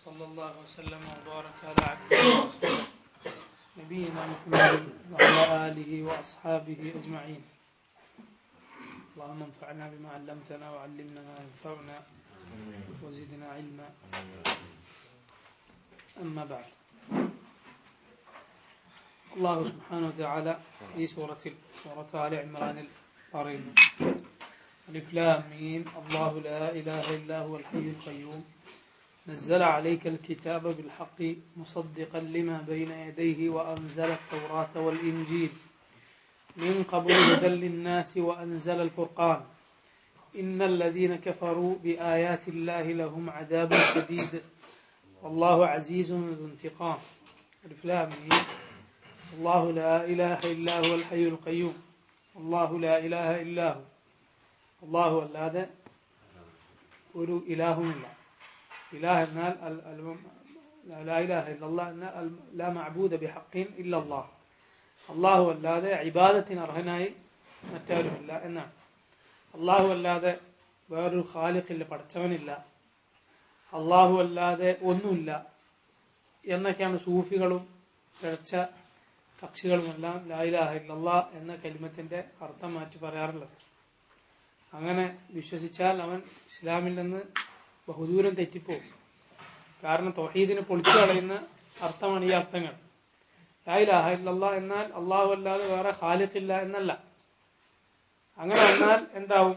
صلى الله وسلم وبارك على عبده ورسوله نبينا محمد وعلى آله وأصحابه أجمعين. اللهم انفعنا بما علمتنا وعلمنا ما ينفعنا وزدنا علما. أما بعد, അല്ലാഹു സുബ്ഹാനഹു വ തആല ഈ സൂറത്തിൽ ആല ഇംറാനിൽ പറയുന്നു, അലിഫ് ലാം മീം അല്ലാഹു ലാ ഇലാഹ ഇല്ലാ ഹുവൽ ഹയ്യുൽ ഖയ്യൂം نزل عليك الكتاب بالحق مصدقا لما بين يديه وأنزل التوراة والإنجيل من قبل هدى للناس وأنزل الفرقان إن الذين كفروا بآيات الله لهم عذاب شديد والله عزيز ذو انتقام. ألف لام ميم الله لا إله إلا هو الحي القيوم الله لا إله إلا هو الله അല്ലാതെ ഒരു ഇലാഹുമില്ല. ഇലാഹ് എന്നാൽ ലാ ഇലാഹ ഇല്ലല്ലാഹ് എന്നാൽ ലാ മഅബൂദ ബിഹഖിൻ ഇല്ലല്ലാഹ്, അല്ലാഹു അല്ലാതെ ഇബാദത്തിന് അർഹനായി മറ്റാരുമില്ല എന്നാണ്. അല്ലാഹു അല്ലാതെ വേറൊരു ഖാലിഖില്ല, പടച്ചവനില്ല, അല്ലാഹു അല്ലാതെ ഒന്നുമില്ല എന്നൊക്കെയാണ് സൂഫികളും പിഴച്ച കക്ഷികളുമെല്ലാം ലാ ഇലാഹ ഇല്ലല്ലാഹ് എന്ന കലിമത്തിന്റെ അർത്ഥം മാറ്റി പറയാറുള്ളത്. അങ്ങനെ വിശ്വസിച്ചാൽ അവൻ ഇസ്ലാമിൽ നിന്ന് ബഹുദൂരം തെറ്റിപ്പോകും. കാരണം തൗഹീദിനെ പൊളിച്ചു കളയുന്ന അർത്ഥമാണ് ഈ അർത്ഥങ്ങൾ. ലാ ഇലാഹ ഇല്ലല്ലാഹ് എന്നാൽ അല്ലാഹു അല്ലാതെ വേറെ ഖാലിഖില്ല എന്നല്ല. അങ്ങനെ വന്നാൽ എന്താവും?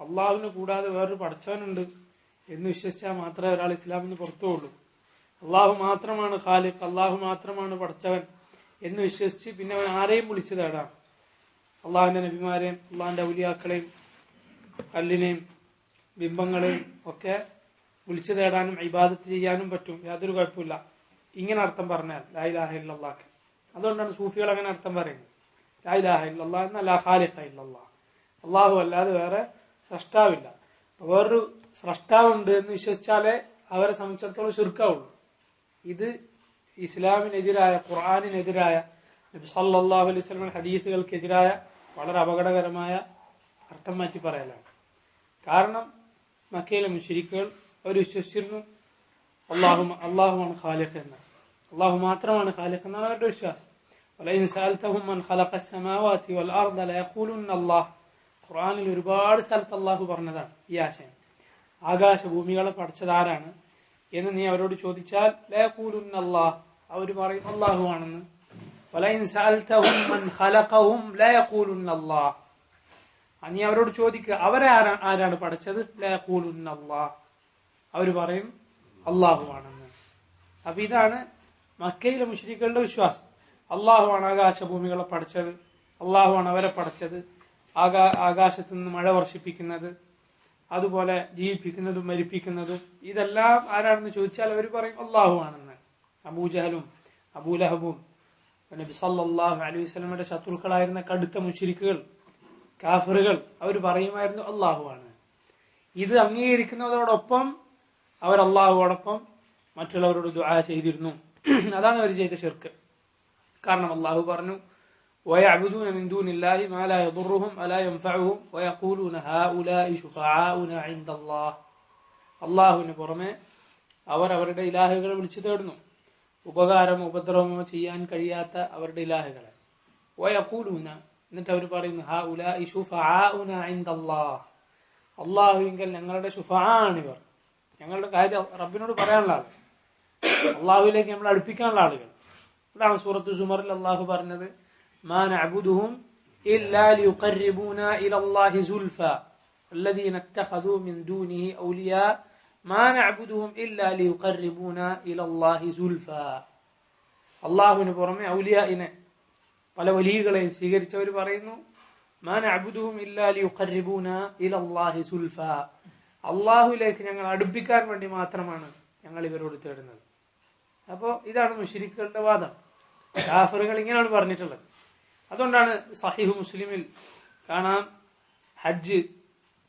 അള്ളാഹുവിനെ കൂടാതെ വേറൊരു പടച്ചവനുണ്ട് എന്ന് വിശ്വസിച്ചാൽ മാത്രമേ ഒരാൾ ഇസ്ലാമിൽ നിന്ന് പുറത്തു പോകുള്ളൂ. അള്ളാഹു മാത്രമാണ് ഖാലിഖ്, അള്ളാഹു മാത്രമാണ് പടച്ചവൻ എന്ന് വിശ്വസിച്ച് പിന്നെ അവൻ ആരെയും വിളിച്ചു തേടാം. അള്ളാഹുവിന്റെ നബിമാരെയും അള്ളാഹിന്റെ ഔലിയാക്കളെയും കല്ലിനെയും ബിംബങ്ങളെയും ഒക്കെ വിളിച്ചു തേടാനും ഇബാദത്ത് ചെയ്യാനും പറ്റും, യാതൊരു കുഴപ്പമില്ല. ഇങ്ങനെ അർത്ഥം പറഞ്ഞാൽ ലാ ഇലാഹ ഇല്ലല്ലാഹ്. അതുകൊണ്ടാണ് സൂഫികൾ അങ്ങനെ അർത്ഥം പറയുന്നത്. ലാ ഇലാഹ ഇല്ലല്ലാഹ് എന്നാൽ ലാ ഖാലിഖ ഇല്ലല്ലാഹ്, അള്ളാഹു അല്ലാതെ വേറെ സ്രഷ്ടാവില്ല. വേറൊരു സ്രഷ്ടാവുണ്ട് എന്ന് വിശ്വസിച്ചാലേ അവരെ സംബന്ധിച്ചിടത്തോളം ശിർക്കാവുള്ളൂ. ഇത് ഇസ്ലാമിനെതിരായ, ഖുർആനിനെതിരായ, നബി സല്ലല്ലാഹു അലൈഹി വസല്ലം ഹദീസുകൾക്കെതിരായ വളരെ അപകടകരമായ അർത്ഥം മാറ്റി പറയലാണ്. കാരണം മക്കയിലെ മുശ്രിക്കുകൾ അവർ വിശ്വസിച്ചിരുന്നു അള്ളാഹുവാണ് ഖാലിഖ് എന്ന്, അള്ളാഹു മാത്രമാണ് ഖാലിഖ് എന്നാണ് അവരുടെ വിശ്വാസം. വലഇൻ സഅൽതഹും മൻ ഖലഖ അസ്സമാവാതി വൽ അർദ ലയഖൂലുന്ന അല്ലാഹ്. ഖുർആനിൽ ഒരുപാട് സ്ഥലത്ത് അള്ളാഹു പറഞ്ഞതാണ് ഈ ആശയം. ആകാശഭൂമികളെ പടച്ചതാരാണ് എന്ന് നീ അവരോട് ചോദിച്ചാൽ ലയഖൂലുന്ന അല്ലാഹ്, അവർ പറയും അള്ളാഹു ആണെന്ന്. വലഇൻ സഅൽതഹും മൻ ഖലഖഹും ലയഖൂലുന്ന അല്ലാഹ്. നീ അവരോട് ചോദിക്കുക അവരെ ആരാണ് പഠിച്ചത്, ലയഖൂലുന്ന അല്ലാഹ്, അവർ പറയും അള്ളാഹു ആണെന്ന്. അപ്പൊ ഇതാണ് മക്കയിലെ മുശ്രിക്കുകളുടെ വിശ്വാസം. അള്ളാഹുവാണ് ആകാശഭൂമികളെ പഠിച്ചത്, അള്ളാഹുവാണ് അവരെ പഠിച്ചത്, ആകാശത്ത് നിന്ന് മഴ വർഷിപ്പിക്കുന്നത്, അതുപോലെ ജീവിപ്പിക്കുന്നതും മരിപ്പിക്കുന്നതും ഇതെല്ലാം ആരാണെന്ന് ചോദിച്ചാൽ അവർ പറയും അള്ളാഹു ആണെന്ന്. അബൂജഹലും അബൂലഹബും നബി സല്ലല്ലാഹു അലൈഹി വസല്ലമയുടെ ശത്രുക്കളായിരുന്ന കടുത്ത മുശ്രിക്കുകൾ, കാഫിറുകൾ, അവർ പറയുമായിരുന്നു അള്ളാഹു ആണ്. ഇത് അംഗീകരിക്കുന്നതോടൊപ്പം അവർ അള്ളാഹുവോടൊപ്പം മറ്റുള്ളവരോട് ദുആ ചെയ്തിരുന്നു. അതാണ് അവർ ചെയ്ത ശിർക്ക്. കാരണം അള്ളാഹു പറഞ്ഞു വയഅ്ബുദൂന മിൻ ദൂനില്ലാഹി മാ ലാ യദുർറുഹും വലാ യൻഫഉഹും വയഖൂലൂന ഹൗലാഇ ശുഫആഉന ഇൻദല്ലാഹ്. അള്ളാഹുവിന് പുറമെ അവർ അവരുടെ ഇലാഹുകളെ വിളിച്ചു തേടുന്നു, ഉപകാരമോ ഉപദ്രവമോ ചെയ്യാൻ കഴിയാത്ത അവരുടെ ഇലാഹുകളെ. വയഖൂലൂന, എന്നിട്ട് അവർ പറയുന്നു ഹൗലാഇ ശുഫആഉന ഇൻദല്ലാഹ്, അള്ളാഹുവിങ്കൽ ഞങ്ങളുടെ ശുഫആആണിവർ, ഞങ്ങളുടെ കാര്യം റബ്ബിനോട് പറയാനുള്ള ആളുകൾ, അള്ളാഹുവിലേക്ക് നമ്മൾ അടുപ്പിക്കാനുള്ള ആളുകൾ. അതാണ് സൂറത്ത് സുമറിൽ അള്ളാഹു പറഞ്ഞത് മാ നഅ്ബുദുഹും ഇല്ലാ ലിയുഖർരിബൂനാ ഇലല്ലാഹി സുൽഫാ വല്ലദീന ഇത്തഖദൂ മിൻ ദൂനിഹി ഔലിയാ മാ നഅ്ബുദുഹും ഇല്ലാ ലിയുഖർരിബൂനാ ഇലല്ലാഹി സുൽഫാ. അള്ളാഹുവിന് പുറമെ ഔലിയാഇനെ, പല വലിയകളെയും സ്വീകരിച്ചവർ പറയുന്നു മാ നഅ്ബുദുഹും ഇല്ലാ ലിയുഖർരിബൂനാ ഇലല്ലാഹി സുൽഫാ, അള്ളാഹുവിലേക്ക് ഞങ്ങൾ അടുപ്പിക്കാൻ വേണ്ടി മാത്രമാണ് ഞങ്ങൾ ഇവരോട് തേടുന്നത്. അപ്പോ ഇതാണ് മുശ്രിക്കുകളുടെ വാദം. കാഫിറുകൾ ഇങ്ങനെയാണ് പറഞ്ഞിട്ടുള്ളത്. അതുകൊണ്ടാണ് സഹീഹ് മുസ്ലിമിൽ കാണാം, ഹജ്ജ്,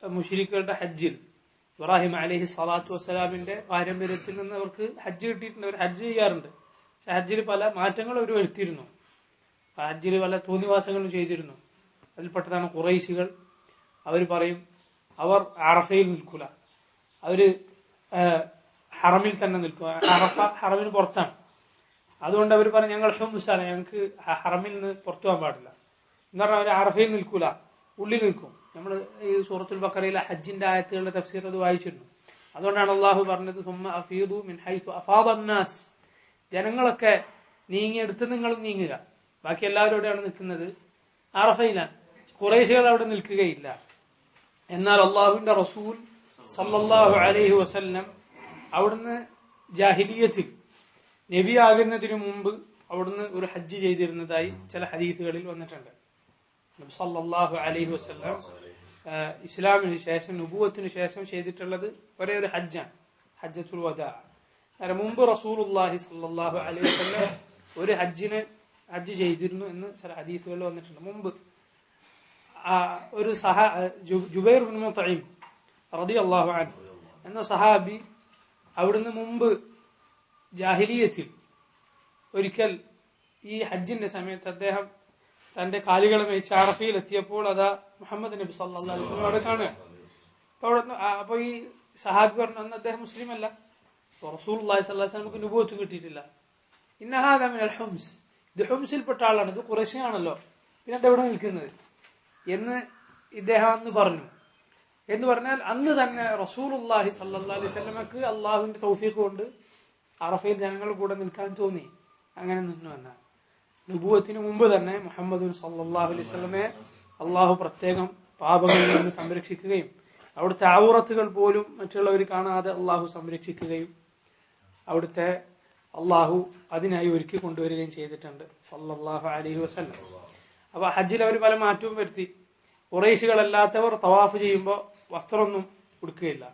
മുശ്രിക്കുകളുടെ ഹജ്ജിൽ ഇബ്രാഹിം അലൈഹി സ്വലാത്തു വസ്സലാമിന്റെ പാരമ്പര്യത്തിൽ നിന്ന് അവർക്ക് ഹജ്ജ് കിട്ടിയിട്ടുണ്ട്. അവർ ഹജ്ജ് ചെയ്യാറുണ്ട്. പക്ഷെ ഹജ്ജിൽ പല മാറ്റങ്ങളും അവർ വരുത്തിയിരുന്നു. ഹജ്ജിൽ പല തോന്നിവാസങ്ങളും ചെയ്തിരുന്നു. അതിൽപ്പെട്ടതാണ് ഖുറൈശികൾ. അവർ പറയും അവർ അറഫയിൽ നിൽക്കൂല, അവര് ഹറമിൽ തന്നെ നിൽക്കുക. അറഫ ഹറമിന് പുറത്താണ്. അതുകൊണ്ട് അവർ പറഞ്ഞു ഞങ്ങൾ ഹുംസാണ്, ഞങ്ങൾക്ക് ഹറമിൽ നിന്ന് പുറത്തു പോകാൻ പാടില്ല എന്ന് പറഞ്ഞാൽ അവർ അറഫയിൽ നിൽക്കൂല, ഉള്ളിൽ നിൽക്കും. നമ്മൾ ഈ സൂറത്തുൽ ബഖറയിലെ ഹജ്ജിന്റെ ആയത്തുകളുടെ തഫ്സീർ അത് വായിച്ചിരുന്നു. അതുകൊണ്ടാണ് അള്ളാഹു പറഞ്ഞത് സുമ്മ അഫീദു മിൻ ഹൈസു അഫാദ അന്നാസ്, ജനങ്ങളൊക്കെ നീങ്ങിയെടുത്ത് നിങ്ങളും നീങ്ങുക. ബാക്കി എല്ലാവരും എവിടെയാണ് നിൽക്കുന്നത്? അറഫയിലാണ്. ഖുറൈശികൾ അവിടെ നിൽക്കുകയില്ല. എന്നാൽ അള്ളാഹുവിന്റെ റസൂൽ സല്ലല്ലാഹു അലൈഹി വസല്ലം അവിടുന്ന് ജാഹിലിയത്തിൽ നബി ആകുന്നതിനു മുമ്പ് അവിടുന്ന് ഒരു ഹജ്ജ് ചെയ്തിരുന്നതായി ചില ഹദീസുകളിൽ വന്നിട്ടുണ്ട്. നബി സല്ലല്ലാഹു അലൈഹി വസല്ലം ഇസ്ലാമിന് ശേഷം നുബുവത്തിന് ശേഷം ചെയ്തിട്ടുള്ളത് ഒരേ ഒരു ഹജ്ജാണ്, ഹജ്ജത്തുൽ വദാ. അതിന് മുമ്പ് റസൂലുള്ളാഹി സല്ലല്ലാഹു അലൈഹി വസല്ലം ഒരു ഹജ്ജ് ചെയ്തിരുന്നു എന്ന് ചില ഹദീസുകളിൽ വന്നിട്ടുണ്ട്. മുമ്പ് ഒരു ജുബൈർ ബിൻ മുത്ഇം റളിയല്ലാഹു അൻഹു എന്ന സഹാബി അവിടുന്ന് മുമ്പ് ജാഹിലിയത്തിൽ ഒരിക്കൽ ഈ ഹജ്ജിന്റെ സമയത്ത് അദ്ദേഹം തന്റെ കാലുകളെ മേച്ച് അറഫയിൽ എത്തിയപ്പോൾ അതാ മുഹമ്മദ് നബി സല്ലല്ലാഹു അലൈഹി വസല്ലം അവിടെ കാണുക. അപ്പൊ ഈ സഹാബി പറഞ്ഞു അന്ന് അദ്ദേഹം മുസ്ലിം അല്ല, റസൂലുള്ളാഹി സ്വല്ലല്ലാഹു അലൈഹി വസല്ലം നുബുവത്ത് കിട്ടിയിട്ടില്ല. ഇന്ന ഹാദാ മിനൽ ഹുംസ്, ഇത് ഹുംസിൽപ്പെട്ട ആളാണ്, ഇത് ഖുറൈശിയാണല്ലോ, പിന്നെ എവിടെ നിൽക്കുന്നത് എന്ന് ഇദ്ദേഹം അന്ന് പറഞ്ഞു. എന്ന് പറഞ്ഞാൽ അന്ന് തന്നെ റസൂലുള്ളാഹി സ്വല്ലല്ലാഹു അലൈഹി വസല്ലമക്ക് അള്ളാഹുവിന്റെ തൗഫീഖ് കൊണ്ട് അറഫയിൽ ജനങ്ങളുടെ കൂടെ നിൽക്കാൻ തോന്നി. അങ്ങനെ നിന്നു എന്നാണ്. നുബുവത്തിന് മുമ്പ് തന്നെ മുഹമ്മദ് സല്ലല്ലാഹു അലൈഹി വസല്ലമയെ അള്ളാഹു പ്രത്യേകം പാപങ്ങളിൽ നിന്ന് സംരക്ഷിക്കുകയും അവിടുത്തെ ഔറത്തുകൾ പോലും മറ്റുള്ളവർ കാണാതെ അള്ളാഹു സംരക്ഷിക്കുകയും അവിടുത്തെ അള്ളാഹു അതിനായി ഒരുക്കി കൊണ്ടുവരികയും ചെയ്തിട്ടുണ്ട് സല്ലല്ലാഹു അലൈഹി വസല്ലം. അപ്പൊ ഹജ്ജിൽ അവർ പല മാറ്റവും വരുത്തി. ഖുറൈശികളല്ലാത്തവർ തവാഫ് ചെയ്യുമ്പോൾ വസ്ത്രമൊന്നും ഉടുക്കുകയില്ല,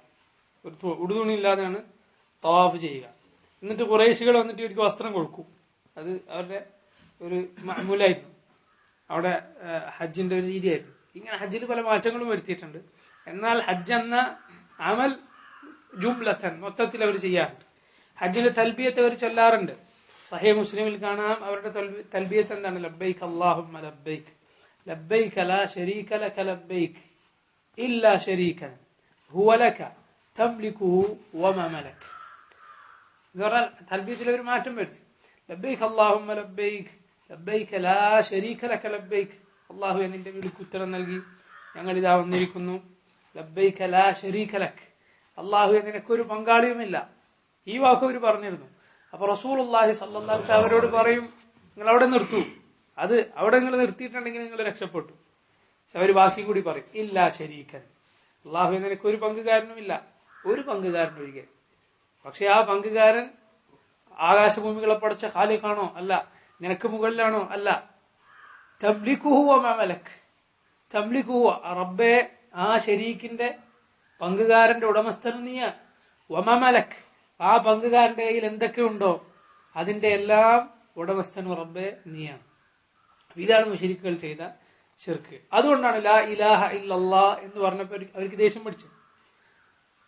ഉടുതുണി ഇല്ലാതെയാണ് തവാഫ് ചെയ്യുക. എന്നിട്ട് ഖുറൈശികൾ വന്നിട്ട് ഇവർക്ക് വസ്ത്രം കൊടുക്കും. അത് അവരുടെ ഒരു മഅ്മൂലായിരുന്നു, അവിടെ ഹജ്ജിന്റെ ഒരു രീതിയായിരുന്നു. ഇങ്ങനെ ഹജ്ജിൽ പല മാറ്റങ്ങളും വരുത്തിയിട്ടുണ്ട്. എന്നാൽ ഹജ്ജ് എന്ന അമൽ ജുംലത്തൻ മൊത്തത്തിൽ അവർ ചെയ്യാറുണ്ട്. ഹജ്ജിന്റെ തൽബിയത്ത് അവർ ചൊല്ലാറുണ്ട്. സഹീഹ് മുസ്ലിമിൽ കാണാം അവരുടെ തൽബിയത്ത് എന്താണ്? ലബ്ബൈക് അല്ലാഹുമ്മ ലബ്ബൈക് ലബ്ബൈക ലാ ശരീക ലക ലബ്ബൈക് ഇല്ലാ ശരീകൻ ഹുവ ലക തംലികുഹു വമാ മലക്. എന്ന് പറഞ്ഞാൽ തൽബിയത്തിൽ ഒരു മാറ്റം വരുത്തി. ലബ്ബൈക് അല്ലാഹുമ്മ ലബ്ബൈക് ലബ്ബൈക ലാ ശരീക ലക ലബ്ബൈക്, അല്ലാഹു നിന്റെ വിളിക്ക് ഉത്തരം നൽകി ഞങ്ങൾ ഇതാ വന്നിരിക്കുന്നു. ലബ്ബൈക ലാ ശരീക ലക്, അല്ലാഹു നിനക്കൊരു പങ്കാളിയുമില്ല. ഈ വാക്ക് അവർ പറഞ്ഞിരുന്നു. അപ്പൊ റസൂലുള്ളാഹി സ്വല്ലല്ലാഹു അലൈഹി വസല്ലം അവരോട് പറയും നിങ്ങൾ അവിടെ നിർത്തൂ, അത് അവിടെ നിങ്ങൾ നിർത്തിയിട്ടുണ്ടെങ്കിൽ നിങ്ങൾ രക്ഷപ്പെട്ടു. അവർ ബാക്കി കൂടി പറയും ഇല്ലാ ശരീക്കൻ, അല്ലാഹു നിനക്ക് ഒരു പങ്കുകാരനുമില്ല, ഒരു പങ്കുകാരൻ ഒഴികെ. പക്ഷെ ആ പങ്കുകാരൻ ആകാശഭൂമികളെ പടച്ച ഖാലിഖാണോ? അല്ല. നിനക്ക് മുകളിലാണോ? അല്ല. തംലികുഹു വമാ മലക്, തംലികുഹു റബ്ബേ, ആ ശരീക്കിന്റെ പങ്കുകാരന്റെ ഉടമസ്ഥനും നീയാ. വമാ മലക്, ആ പങ്കുകാരന്റെ കയ്യിൽ എന്തൊക്കെയുണ്ടോ അതിന്റെ എല്ലാം ഉടമസ്ഥനും റബ്ബേ നീയാണ്. ഇതാണ് മുശ്രിക്കുകൾ ചെയ്ത ശിർക്ക്. അതുകൊണ്ടാണ് ലാ ഇലാഹ ഇല്ലല്ലാഹ് എന്ന് പറഞ്ഞപ്പോൾ അവർക്ക് ദേഷ്യം പിടിച്ചത്.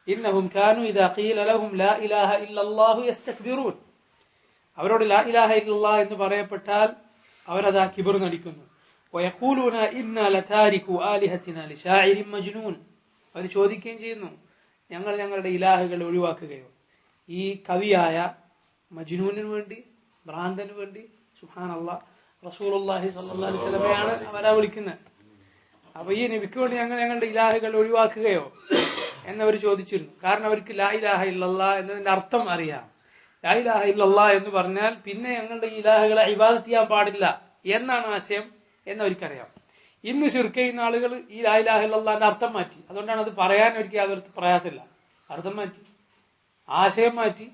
ഇന്നഹും കാനൂ ഇദാ ഖീല ലഹും ലാ ഇലാഹ ഇല്ലല്ലാഹു യസ്തക്ബിറൂൻ, അവരോട് ലാ ഇലാഹ ഇല്ലല്ലാഹ് എന്ന് പറയപ്പെട്ടാൽ അവരതാ കിബർ നടിക്കുന്നു. വയഖൂലൂന ഇന്നാ ലതാരികു ആലിഹതിനാ ലിശാഇരിൻ മജ്നൂൻ, അവർ ചോദിക്കുകയും ചെയ്യുന്നു ഞങ്ങൾ ഞങ്ങളുടെ ഇലാഹുകൾ ഒഴിവാക്കുകയോ ഈ കവിയായ മജ്നൂനിന് വേണ്ടി, ഭ്രാന്തന് വേണ്ടി. സുബ്ഹാനല്ലാഹ്, റസൂലുള്ളാഹി സ്വല്ലല്ലാഹു അലൈഹി വസല്ലമയാണ് അവരാ വിളിക്കുന്നത്. അപ്പൊ ഈ നബിക്ക് വേണ്ടി ഞങ്ങളുടെ ഇലാഹുകൾ ഒഴിവാക്കുകയോ എന്നവർ ചോദിച്ചിരുന്നു. കാരണം അവർക്ക് ലാ ഇലാഹ ഇല്ലല്ലാഹ് എന്നതിന്റെ അർത്ഥം അറിയാം. ലാ ഇലാഹ ഇല്ലല്ലാഹ് എന്ന് പറഞ്ഞാൽ പിന്നെ ഞങ്ങളുടെ ഇലാഹുകളെ ഇബാദത്ത് ചെയ്യാൻ പാടില്ല എന്നാണ് ആശയം എന്നവർക്കറിയാം. ഇന്ന് ശിർക്ക് ചെയ്യുന്ന ആളുകൾ ഈ ലാ ഇലാഹ ഇല്ലല്ലാഹിന്റെ അർത്ഥം മാറ്റി. അതുകൊണ്ടാണ് അത് പറയാൻ അവർക്ക് യാതൊരു പ്രയാസമില്ല. അർത്ഥം മാറ്റി, ആശയം മാറ്റി.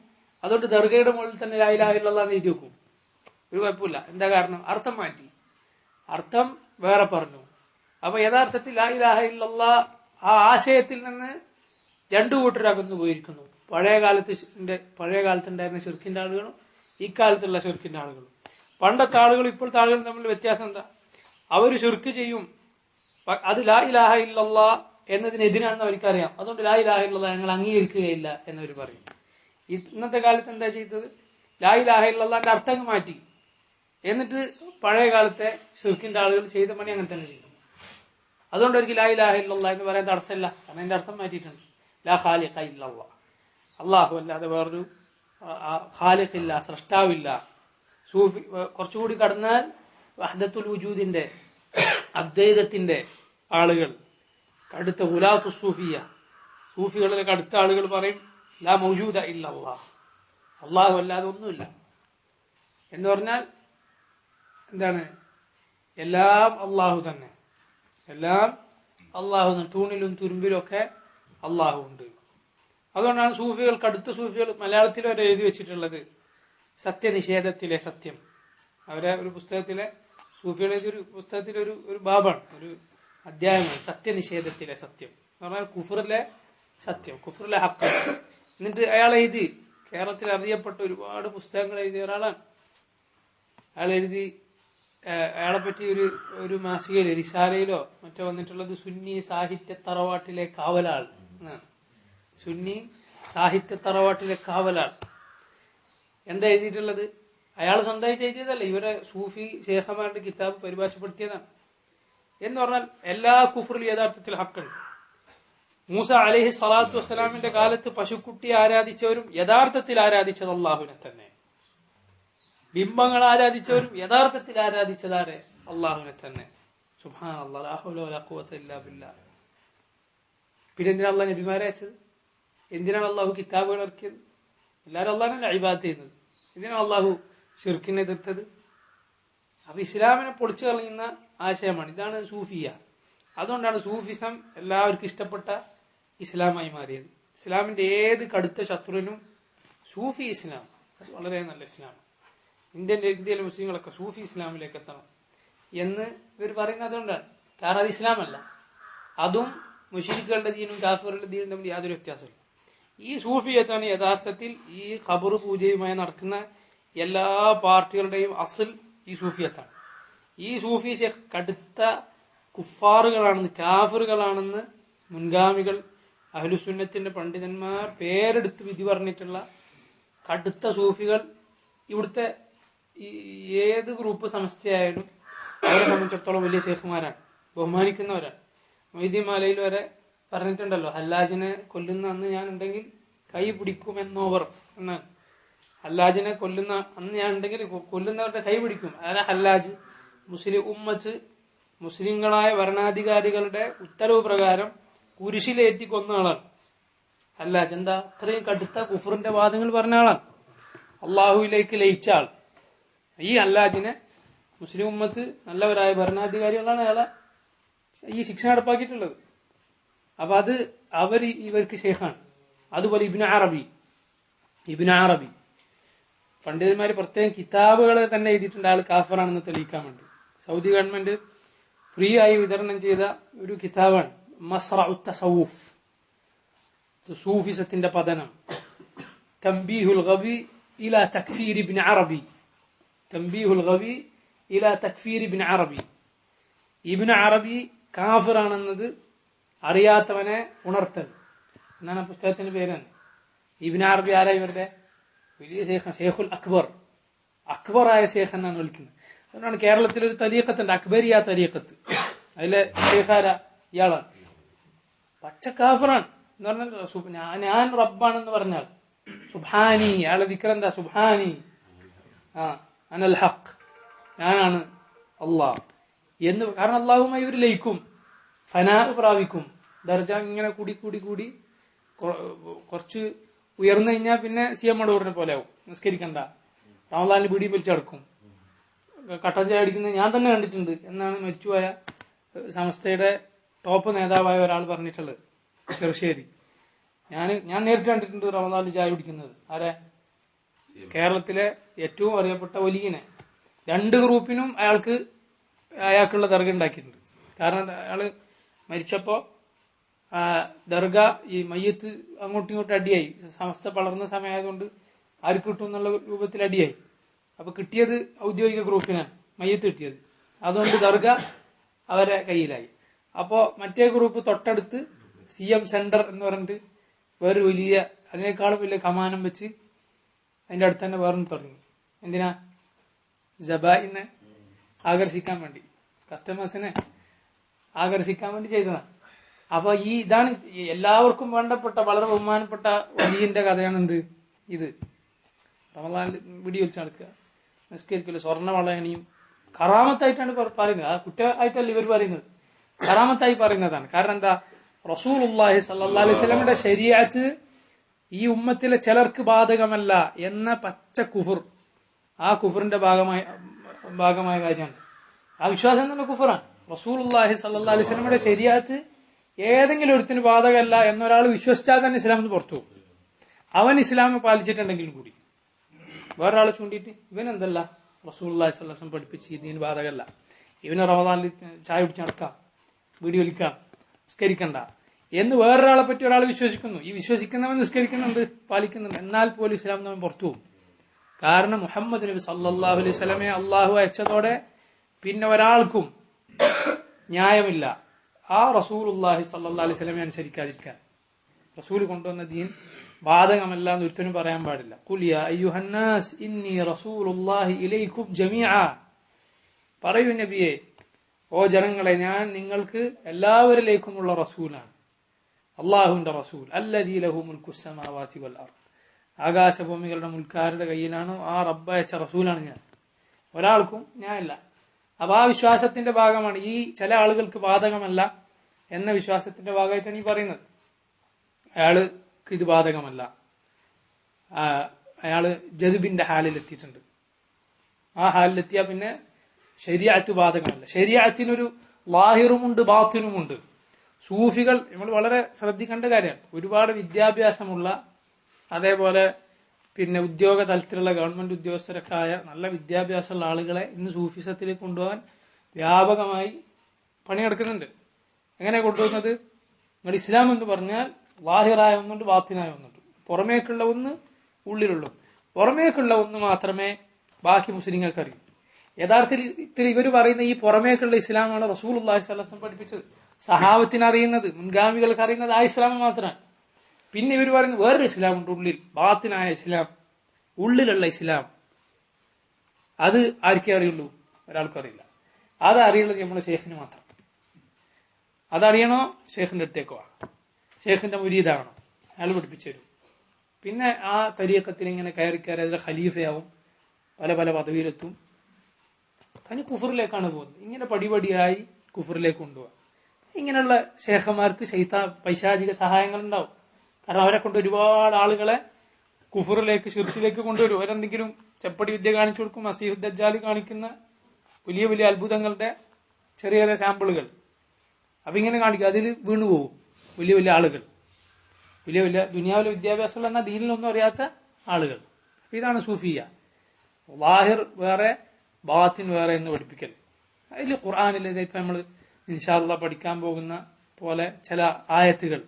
അതുകൊണ്ട് ദർഗയുടെ മുകളിൽ തന്നെ ലാ ഇലാഹ ഇല്ലല്ലാഹ് എഴുതി വെക്കും, ഒരു കുഴപ്പമില്ല. എന്താ കാരണം? അർത്ഥം മാറ്റി, അർത്ഥം വേറെ പറഞ്ഞു. അപ്പൊ യഥാർത്ഥത്തിൽ ലാ ഇലാഹ ഇല്ലല്ലാഹ് ആ ആശയത്തിൽ നിന്ന് രണ്ടു കൂട്ടരകന്നു പോയിരിക്കുന്നു. പഴയ കാലത്തുണ്ടായിരുന്ന ശിർക്കിന്റെ ആളുകളും ഇക്കാലത്തുള്ള ശിർക്കിന്റെ ആളുകളും. പണ്ടത്തെ ആളുകളും ഇപ്പോഴത്തെ ആളുകളും തമ്മിൽ വ്യത്യാസം എന്താ? അവർ ശിർക്ക് ചെയ്യും, അത് ലാ ഇലാഹ ഇല്ലല്ലാഹ് എന്നതിനെതിരാണെന്ന് അവർക്കറിയാം. അതുകൊണ്ട് ലാ ഇലാഹ ഇല്ലല്ലാഹ് ഞങ്ങൾ അംഗീകരിക്കുകയില്ല എന്നവർ പറയും. ഇന്നത്തെ കാലത്ത് എന്താ ചെയ്തത്? ലാ ഇലാഹ ഇല്ലല്ലാഹിന്റെ അർത്ഥം മാറ്റി. എന്നിട്ട് പഴയ കാലത്തെ ശിർക്കിന്റെ ആളുകൾ ചെയ്ത പണി അങ്ങനെ തന്നെ ചെയ്യും. അതുകൊണ്ട് അവർക്ക് ലാ ഇലാഹ ഇല്ലല്ലാഹ് എന്ന് പറയാൻ തടസ്സമില്ല, കാരണം അതിന്റെ അർത്ഥം മാറ്റിയിട്ടുണ്ട്. ലാ ഖാലിഖ ഇല്ലല്ലാഹ്, അള്ളാഹു അല്ലാതെ വേറൊരു ഖാലിഖില്ല, സൃഷ്ടാവില്ല. സൂഫി കുറച്ചുകൂടി കടന്നാൽ വഹ്ദത്തുൽ വുജൂദിന്റെ അദ്വൈതത്തിന്റെ ആളുകൾ, കടുത്ത ഗുലാത്തു സൂഫിയ, സൂഫികളിലെ കടുത്ത ആളുകൾ പറയും ലാ മൗജൂദ ഇല്ല അല്ലാഹ്, അള്ളാഹു അല്ലാതെ ഒന്നുമില്ല എന്ന് പറഞ്ഞാൽ എന്താണ്? എല്ലാം അള്ളാഹു തന്നെ, എല്ലാം അള്ളാഹു തന്നെ. തൂണിലും തുരുമ്പിലും ഒക്കെ അള്ളാഹു ഉണ്ട്. അതുകൊണ്ടാണ് സൂഫികൾ, കടുത്ത സൂഫികൾ മലയാളത്തിൽ വരെ എഴുതി വെച്ചിട്ടുള്ളത് സത്യനിഷേധത്തിലെ സത്യം. അവരെ ഒരു പുസ്തകത്തിലെ സൂഫിയുടെ ഒരു പുസ്തകത്തിലെ ഒരു ബാബാണ്, ഒരു അധ്യായമാണ് സത്യനിഷേധത്തിലെ സത്യം എന്ന് പറഞ്ഞാൽ കുഫറിലെ സത്യം, കുഫറിലെ ഹക്ക്. എന്നിട്ട് അയാൾ എഴുതി, കേരളത്തിൽ അറിയപ്പെട്ട ഒരുപാട് പുസ്തകങ്ങൾ എഴുതിയ ഒരാളാണ്. അയാൾ എഴുതി, അയാളെ പറ്റി ഒരു മാസികയിലോ റിസാലയിലോ മറ്റോ വന്നിട്ടുള്ളത് സുന്നി സാഹിത്യ തറവാട്ടിലെ കാവലാൾ എന്നാണ്. സുന്നി സാഹിത്യ തറവാട്ടിലെ കാവലാൾ. എന്താ എഴുതിയിട്ടുള്ളത്? അയാൾ സ്വന്തമായിട്ട് എഴുതിയതല്ല, ഇവരെ സൂഫി ശേഖമാരുടെ കിതാബ് പരിഭാഷപ്പെടുത്തിയതാണ്. എന്ന് പറഞ്ഞാൽ എല്ലാ കുഫറിലും യഥാർത്ഥത്തിൽ ഹക്കുണ്ട്. മൂസ അലൈഹി സ്വലാത്തു വസ്സലാമിന്റെ കാലത്ത് പശുക്കുട്ടിയെ ആരാധിച്ചവരും യഥാർത്ഥത്തിൽ ആരാധിച്ചത് അള്ളാഹുവിനെ തന്നെ. ബിംബങ്ങൾ ആരാധിച്ചവരും യഥാർത്ഥത്തിൽ ആരാധിച്ചതാരെ? അള്ളാഹുവിനെ തന്നെ. സുബ്ഹാനല്ലാഹ്, ലാ ഹൗല വലാ ഖുവത ഇല്ലാ ബില്ലാഹ്. പിന്നെ എന്തിനാണ് അള്ളാഹ് നബിമാരെ അയച്ചത്? എന്തിനാണ് അള്ളാഹു കിതാബുകൾ ഇറക്കിയത്? എല്ലാവരും അള്ളാഹിനല്ല ഇബാദത്ത് ചെയ്യുന്നത്. എന്തിനാണ് അള്ളാഹു ശിർക്കിനെ എതിർത്തത്? അപ്പൊ ഇസ്ലാമിനെ പൊളിച്ചു കളയുന്ന ആശയമാണ്. ഇതാണ് സൂഫിയ. അതുകൊണ്ടാണ് സൂഫിസം എല്ലാവർക്കും ഇഷ്ടപ്പെട്ട ഇസ്ലാമായി മാറിയത്. ഇസ്ലാമിന്റെ ഏത് കടുത്ത ശത്രുവിനും സൂഫി ഇസ്ലാം അത് വളരെ നല്ല ഇസ്ലാം. ഇന്ത്യയിലെ മുസ്ലിങ്ങളൊക്കെ സൂഫി ഇസ്ലാമിലേക്ക് എത്തണം എന്ന് ഇവർ പറയുന്നത് അതുകൊണ്ടാണ്. കാരണം അത് ഇസ്ലാമല്ല. അതും മുശ്രിക്കുകളുടെ ദീനും കാഫിറുകളുടെ ദീനും തമ്മിൽ യാതൊരു വ്യത്യാസമില്ല. ഈ സൂഫിയത്താണ് യഥാർത്ഥത്തിൽ ഈ ഖബർ പൂജയുമായി നടക്കുന്ന എല്ലാ പാർട്ടികളുടെയും അസൽ ഈ സൂഫിയത്താണ്. ഈ സൂഫി ഷേഖ് കടുത്ത കുഫാറുകളാണെന്ന്, കാഫിറുകളാണെന്ന് മുൻഗാമികൾ അഹ്ലുസുന്നത്തിന്റെ പണ്ഡിതന്മാർ പേരെടുത്ത് വിധി പറഞ്ഞിട്ടുള്ള കടുത്ത സൂഫികൾ ഇവിടുത്തെ ഏത് ഗ്രൂപ്പ് സമസ്തയായാലും അവരെ സംബന്ധിച്ചിടത്തോളം വലിയ ഷേഖുമാരാണ്, ബഹുമാനിക്കുന്നവരാണ്. മൊയ്തീൻ മാലയിൽ വരെ പറഞ്ഞിട്ടുണ്ടല്ലോ, ഹല്ലാജിനെ കൊല്ലുന്ന അന്ന് ഞാൻ ഉണ്ടെങ്കിൽ കൈ പിടിക്കുമെന്നോവർ എന്നാണ്. ഹല്ലാജിനെ കൊല്ലുന്ന അന്ന് ഞാൻ ഉണ്ടെങ്കിൽ കൊല്ലുന്നവരുടെ കൈ പിടിക്കും. അതായത് ഹല്ലാജ് മുസ്ലിം ഉമ്മത്ത്, മുസ്ലിങ്ങളായ ഭരണാധികാരികളുടെ ഉത്തരവ് പ്രകാരം കുരിശിലേറ്റി കൊന്ന ആളാണ് ഹല്ലാജ്. എന്താ? അത്രയും കടുത്ത കുഫറിന്റെ വാദങ്ങൾ പറഞ്ഞ ആളാണ്, അള്ളാഹുവിലേക്ക് ലയിച്ച ആൾ. ഈ ഹല്ലാജിനെ മുസ്ലിം ഉമ്മത്ത് നല്ലവരായ ഭരണാധികാരികളാണ് അയാളെ ഈ ശിക്ഷ നടപ്പാക്കിയിട്ടുള്ളത്. അപ്പൊ അത് ഇവർക്ക് ശേഖാണ്. അതുപോലെ ഇബ്നു അറബി പണ്ഡിതന്മാര് പ്രത്യേകം കിതാബുകൾ തന്നെ എഴുതിയിട്ടുണ്ട് ആൾ കാഫറാണെന്ന് തെളിയിക്കാൻ വേണ്ടി. സൗദി ഗവൺമെന്റ് ഫ്രീ ആയി വിതരണം ചെയ്ത ഒരു കിതാബാണ് മസ്റഉ തസവ്വുഫ്, സൂഫിസത്തിന്റെ പതനം. തംബീഹുൽ ഗവി ഇലാ തക്ഫീർ ഇബ്നു അറബി, തംബീഹുൽ ഗവി ഇലാ തക്ഫീർ ഇബ്നു അറബി. ഇബ്നു അറബി കാഫിറാണെന്നത് അറിയാത്തവനെ ഉണർത്തൽ എന്നാണ് പുസ്തകത്തിന്റെ പേരാണ്. ഇബ്നു അറബി ആരാ? ഇവരുടെ വലിയ ശേഖൻ, ഷേഖുൽ അക്ബർ, അക്ബറായ ശേഖ് എന്നാണ് വിളിക്കുന്നത്. അതുകൊണ്ടാണ് കേരളത്തിലൊരു തരീഖത്തുണ്ട്, അക്ബരിയ തരീഖത്ത്. അതിലെ ശേഖാര ഇയാളാണ്. പച്ച കാഫിറാണ് എന്ന് പറഞ്ഞാൽ ഞാൻ റബ്ബാണെന്ന് പറഞ്ഞാൽ സുബ്ഹാനി, അയാളെ ദിക്ർ എന്താ? സുബ്ഹാനി, അനൽ ഹഖ്, ഞാനാണ് അള്ളാഹ് എന്ന്. കാരണം അള്ളാഹുമായി ഇവർ ലയിക്കും, ഫനാ പ്രാപിക്കും. ദർജ ഇങ്ങനെ കൂടി കൂടി കൂടി കുറച്ച് ഉയർന്നു കഴിഞ്ഞാൽ പിന്നെ സിഎം മടൂറിനെ പോലെ ആവും. നിസ്കരിക്കണ്ട, റമദാനിൽ ബീഡി വലിച്ചടക്കും, കട്ടൻ ചായ അടിക്കുന്നത് ഞാൻ തന്നെ കണ്ടിട്ടുണ്ട് എന്നാണ് മരിച്ചുപോയ സമസ്തയുടെ ടോപ്പ് നേതാവായ ഒരാൾ പറഞ്ഞിട്ടുള്ളത്, ചെറുശ്ശേരി. ഞാൻ നേരിട്ട് കണ്ടിട്ടുണ്ട് റമദാനിൽ ചായ കുടിക്കുന്നത്. ആരെ? കേരളത്തിലെ ഏറ്റവും അറിയപ്പെട്ട വലിയനെ. രണ്ട് ഗ്രൂപ്പിനും അയാൾക്കുള്ള ദർഗ ഉണ്ടാക്കിയിട്ടുണ്ട്. കാരണം അയാള് മരിച്ചപ്പോ ദർഗ ഈ മയ്യത്ത് അങ്ങോട്ടും ഇങ്ങോട്ടും അടിയായി. സമസ്ത വളർന്ന സമയമായതുകൊണ്ട് ആർക്ക് കിട്ടും എന്നുള്ള രൂപത്തിൽ അടിയായി. അപ്പൊ കിട്ടിയത് ഔദ്യോഗിക ഗ്രൂപ്പിനാണ് മയ്യത്ത് കിട്ടിയത്. അതുകൊണ്ട് ദർഗ അവരെ കയ്യിലായി. അപ്പോ മറ്റേ ഗ്രൂപ്പ് തൊട്ടടുത്ത് CM സെന്റർ എന്ന് പറഞ്ഞിട്ട് വേറൊരു വലിയ, അതിനേക്കാളും വലിയ കമാനം വെച്ച് അതിന്റെ അടുത്ത് തന്നെ വേറെ തുടങ്ങി. എന്തിനാ? ജബായിനെ ആകർഷിക്കാൻ വേണ്ടി, കസ്റ്റമേഴ്സിനെ ആകർഷിക്കാൻ വേണ്ടി ചെയ്തതാണ്. അപ്പൊ ഇതാണ് എല്ലാവർക്കും വേണ്ടപ്പെട്ട വളരെ ബഹുമാനപ്പെട്ട വലിയന്റെ കഥയാണ് എന്ത് ഇത്. റമദാനിൽ വിടി വെച്ച് നടക്കുക, നിസ്കരിക്കല്, സ്വർണ്ണ വളയണിയും കറാമത്തായിട്ടാണ് പറയുന്നത്. ആ കുറ്റമായിട്ടല്ല ഇവർ പറയുന്നത്, കറാമത്തായി പറയുന്നതാണ്. കാരണം എന്താ, റസൂലുള്ളാഹി സ്വല്ലല്ലാഹു അലൈഹി വസല്ലമയുടെ ശരീഅത്ത് ഈ ഉമ്മത്തിലെ ചിലർക്ക് ബാധകമല്ല എന്ന പച്ച കുഫർ, ആ കുഫറിന്റെ ഭാഗമായ കാര്യമാണ്. ആ വിശ്വാസം തന്നെ കുഫറാണ്. റസൂലുള്ളാഹി സ്വല്ലല്ലാഹു അലൈഹി വസല്ലമയുടെ ശരീഅത്ത് ഏതെങ്കിലും ഒരുത്തിന് ബാധകമല്ല എന്നൊരാൾ വിശ്വസിച്ചാൽ തന്നെ ഇസ്ലാമിന് പുറത്തു പോകും. അവൻ ഇസ്ലാം പാലിച്ചിട്ടുണ്ടെങ്കിലും കൂടി. വേറൊരാളെ ചൂണ്ടിയിട്ട് ഇവനെന്തല്ല റസൂലുള്ളാഹി സ്വല്ലല്ലാഹു അലൈഹി വസല്ലം പഠിപ്പിച്ച് ഇതിന് ബാധകമല്ല, ഇവന് റമദാനിൽ ചായ കുടിച്ച് നടക്കാം, വീഡിയോ വലിക്കാം, നിസ്കരിക്കണ്ട എന്ന് വേറൊരാളെ പറ്റി ഒരാൾ വിശ്വസിക്കുന്നു. ഈ വിശ്വസിക്കുന്നവൻ നിസ്കരിക്കുന്നുണ്ട്, പാലിക്കുന്നുണ്ട്, എന്നാൽ പോലും ഇസ്ലാം അവൻ പുറത്തു പോകും. കാരണം മുഹമ്മദ് നബി സല്ലല്ലാഹു അലൈഹി വസല്ലമയെ അള്ളാഹു അയച്ചതോടെ പിന്നെ ഒരാൾക്കും ന്യായമില്ല ആ റസൂലുള്ളാഹി സല്ലല്ലാഹു അലൈഹി വസല്ലമയെ അനുസരിക്കാതിരിക്കാൻ. റസൂൽ കൊണ്ടുവന്ന ദീൻ ബാധകമല്ല എന്ന് ഒരുത്തനും പറയാൻ പാടില്ല. ഖുൽ യാ അയ്യുഹന്നാസ് ഇന്നി റസൂലുള്ളാഹി ഇലൈക്കും ജമീഅ, പറയൂ നബിയെ, ഓ ജനങ്ങളെ, ഞാൻ നിങ്ങൾക്ക് എല്ലാവരിലേക്കുമുള്ള റസൂലാണ്, അള്ളാഹുവിന്റെ റസൂൽ. അല്ലദീ ലഹു മുൽക്കുസ് സമാവാതി വൽ അർദ്, ആകാശഭൂമികളുടെ മുൽക്കാരുടെ കയ്യിലാണ് ആ റബ്ബ് അയച്ച റസൂലാണ് ഞാൻ, ഒരാൾക്കും ഞാനില്ല. അപ്പൊ ആ വിശ്വാസത്തിന്റെ ഭാഗമാണ് ഈ ചില ആളുകൾക്ക് ബാധകമല്ല എന്ന വിശ്വാസത്തിന്റെ ഭാഗമായിട്ടാണ് ഈ പറയുന്നത്. അയാൾക്ക് ഇത് ബാധകമല്ല, അയാള് ജദ്ബിന്റെ ഹാലിലെത്തിയിട്ടുണ്ട്. ആ ഹാലിലെത്തിയാൽ പിന്നെ ശരീഅത്ത് ബാധകമല്ല. ശരീഅത്തിനൊരു ലാഹിറുമുണ്ട് ബാത്തിനുമുണ്ട്. സൂഫികൾ നമ്മൾ വളരെ ശ്രദ്ധിക്കേണ്ട കാര്യമാണ്. ഒരുപാട് വിദ്യാഭ്യാസമുള്ള, അതേപോലെ പിന്നെ ഉദ്യോഗ തലത്തിലുള്ള ഗവൺമെന്റ് ഉദ്യോഗസ്ഥരൊക്കെ ആയ നല്ല വിദ്യാഭ്യാസമുള്ള ആളുകളെ ഇന്ന് സൂഫിസത്തിലേക്ക് കൊണ്ടുപോകാൻ വ്യാപകമായി പണിയെടുക്കുന്നുണ്ട്. എങ്ങനെ കൊണ്ടുപോകുന്നത്? നിങ്ങൾ ഇസ്ലാം എന്ന് പറഞ്ഞാൽ ലാഹിറായ ഒന്നുണ്ട്, ബാത്തിനായ ഒന്നുണ്ട്. പുറമേക്കുള്ള ഒന്ന്, ഉള്ളിലുള്ള. പുറമേക്കുള്ള ഒന്ന് മാത്രമേ ബാക്കി മുസ്ലിങ്ങൾക്ക് അറിയൂ. യഥാർത്ഥത്തിൽ ഇവർ പറയുന്ന ഈ പുറമേക്കുള്ള ഇസ്ലാമാണ് റസൂലുള്ളാഹി സ്വല്ലല്ലാഹു അലൈഹി വസല്ലം പഠിപ്പിച്ചത്. സഹാബത്തിന് അറിയുന്നത്, മുൻഗാമികൾക്ക് അറിയുന്നത് ആ ഇസ്ലാം മാത്രമാണ്. പിന്നെ ഇവർ പറയുന്നത് വേറൊരു ഇസ്ലാമുണ്ട് ഉള്ളിൽ, ബാത്തിനായ ഇസ്ലാം, ഉള്ളിലുള്ള ഇസ്ലാം. അത് ആർക്കേ അറിയുള്ളൂ? ഒരാൾക്കും അറിയില്ല. അത് അറിയുള്ളത് നമ്മുടെ ഷേഖിന് മാത്രം. അതറിയണോ ഷേഖിന്റെ അടുത്തേക്ക് വാ, ഷേഖിന്റെ മുരീദാവണം, അയാൾ പഠിപ്പിച്ചു തരും. പിന്നെ ആ തരീഖത്തിൽ ഇങ്ങനെ കയറി അതിലെ ഖലീഫയാവും, പല പല പദവിയിലെത്തും. തനി കുഫറിലേക്കാണ് പോകുന്നത്. ഇങ്ങനെ പടിപടിയായി കുഫറിലേക്ക് കൊണ്ടുപോകാം. ഇങ്ങനെയുള്ള ശേഖന്മാർക്ക് പൈശാചിക സഹായങ്ങൾ ഉണ്ടാവും. കാരണം അവരെ കൊണ്ട് ഒരുപാട് ആളുകളെ കുഫറിലേക്ക്, ഷിർക്കിലേക്ക് കൊണ്ടുവരും. അവരെന്തെങ്കിലും ചെപ്പടി വിദ്യ കാണിച്ചു കൊടുക്കും. മസീഹു ദജ്ജാൽ കാണിക്കുന്ന വലിയ വലിയ അത്ഭുതങ്ങളുടെ ചെറിയ ചെറിയ സാമ്പിളുകൾ അപ്പൊ ഇങ്ങനെ കാണിക്കും. അതിൽ വീണുപോകും വലിയ വലിയ ആളുകൾ, വലിയ വലിയ ദുനിയാവിലെ വിദ്യാഭ്യാസമുള്ള എന്നാൽ ദീനിലൊന്നും അറിയാത്ത ആളുകൾ. ഇതാണ് സൂഫിയ. ലാഹിർ വേറെ, ബാത്തിൻ വേറെ എന്ന് പഠിപ്പിക്കൽ. അതിൽ ഖുർആനിൽ ഇപ്പൊ നമ്മൾ ഇൻഷാ അല്ലാഹ് പഠിക്കാൻ പോകുന്ന പോലെ ചില ആയത്തുകൾ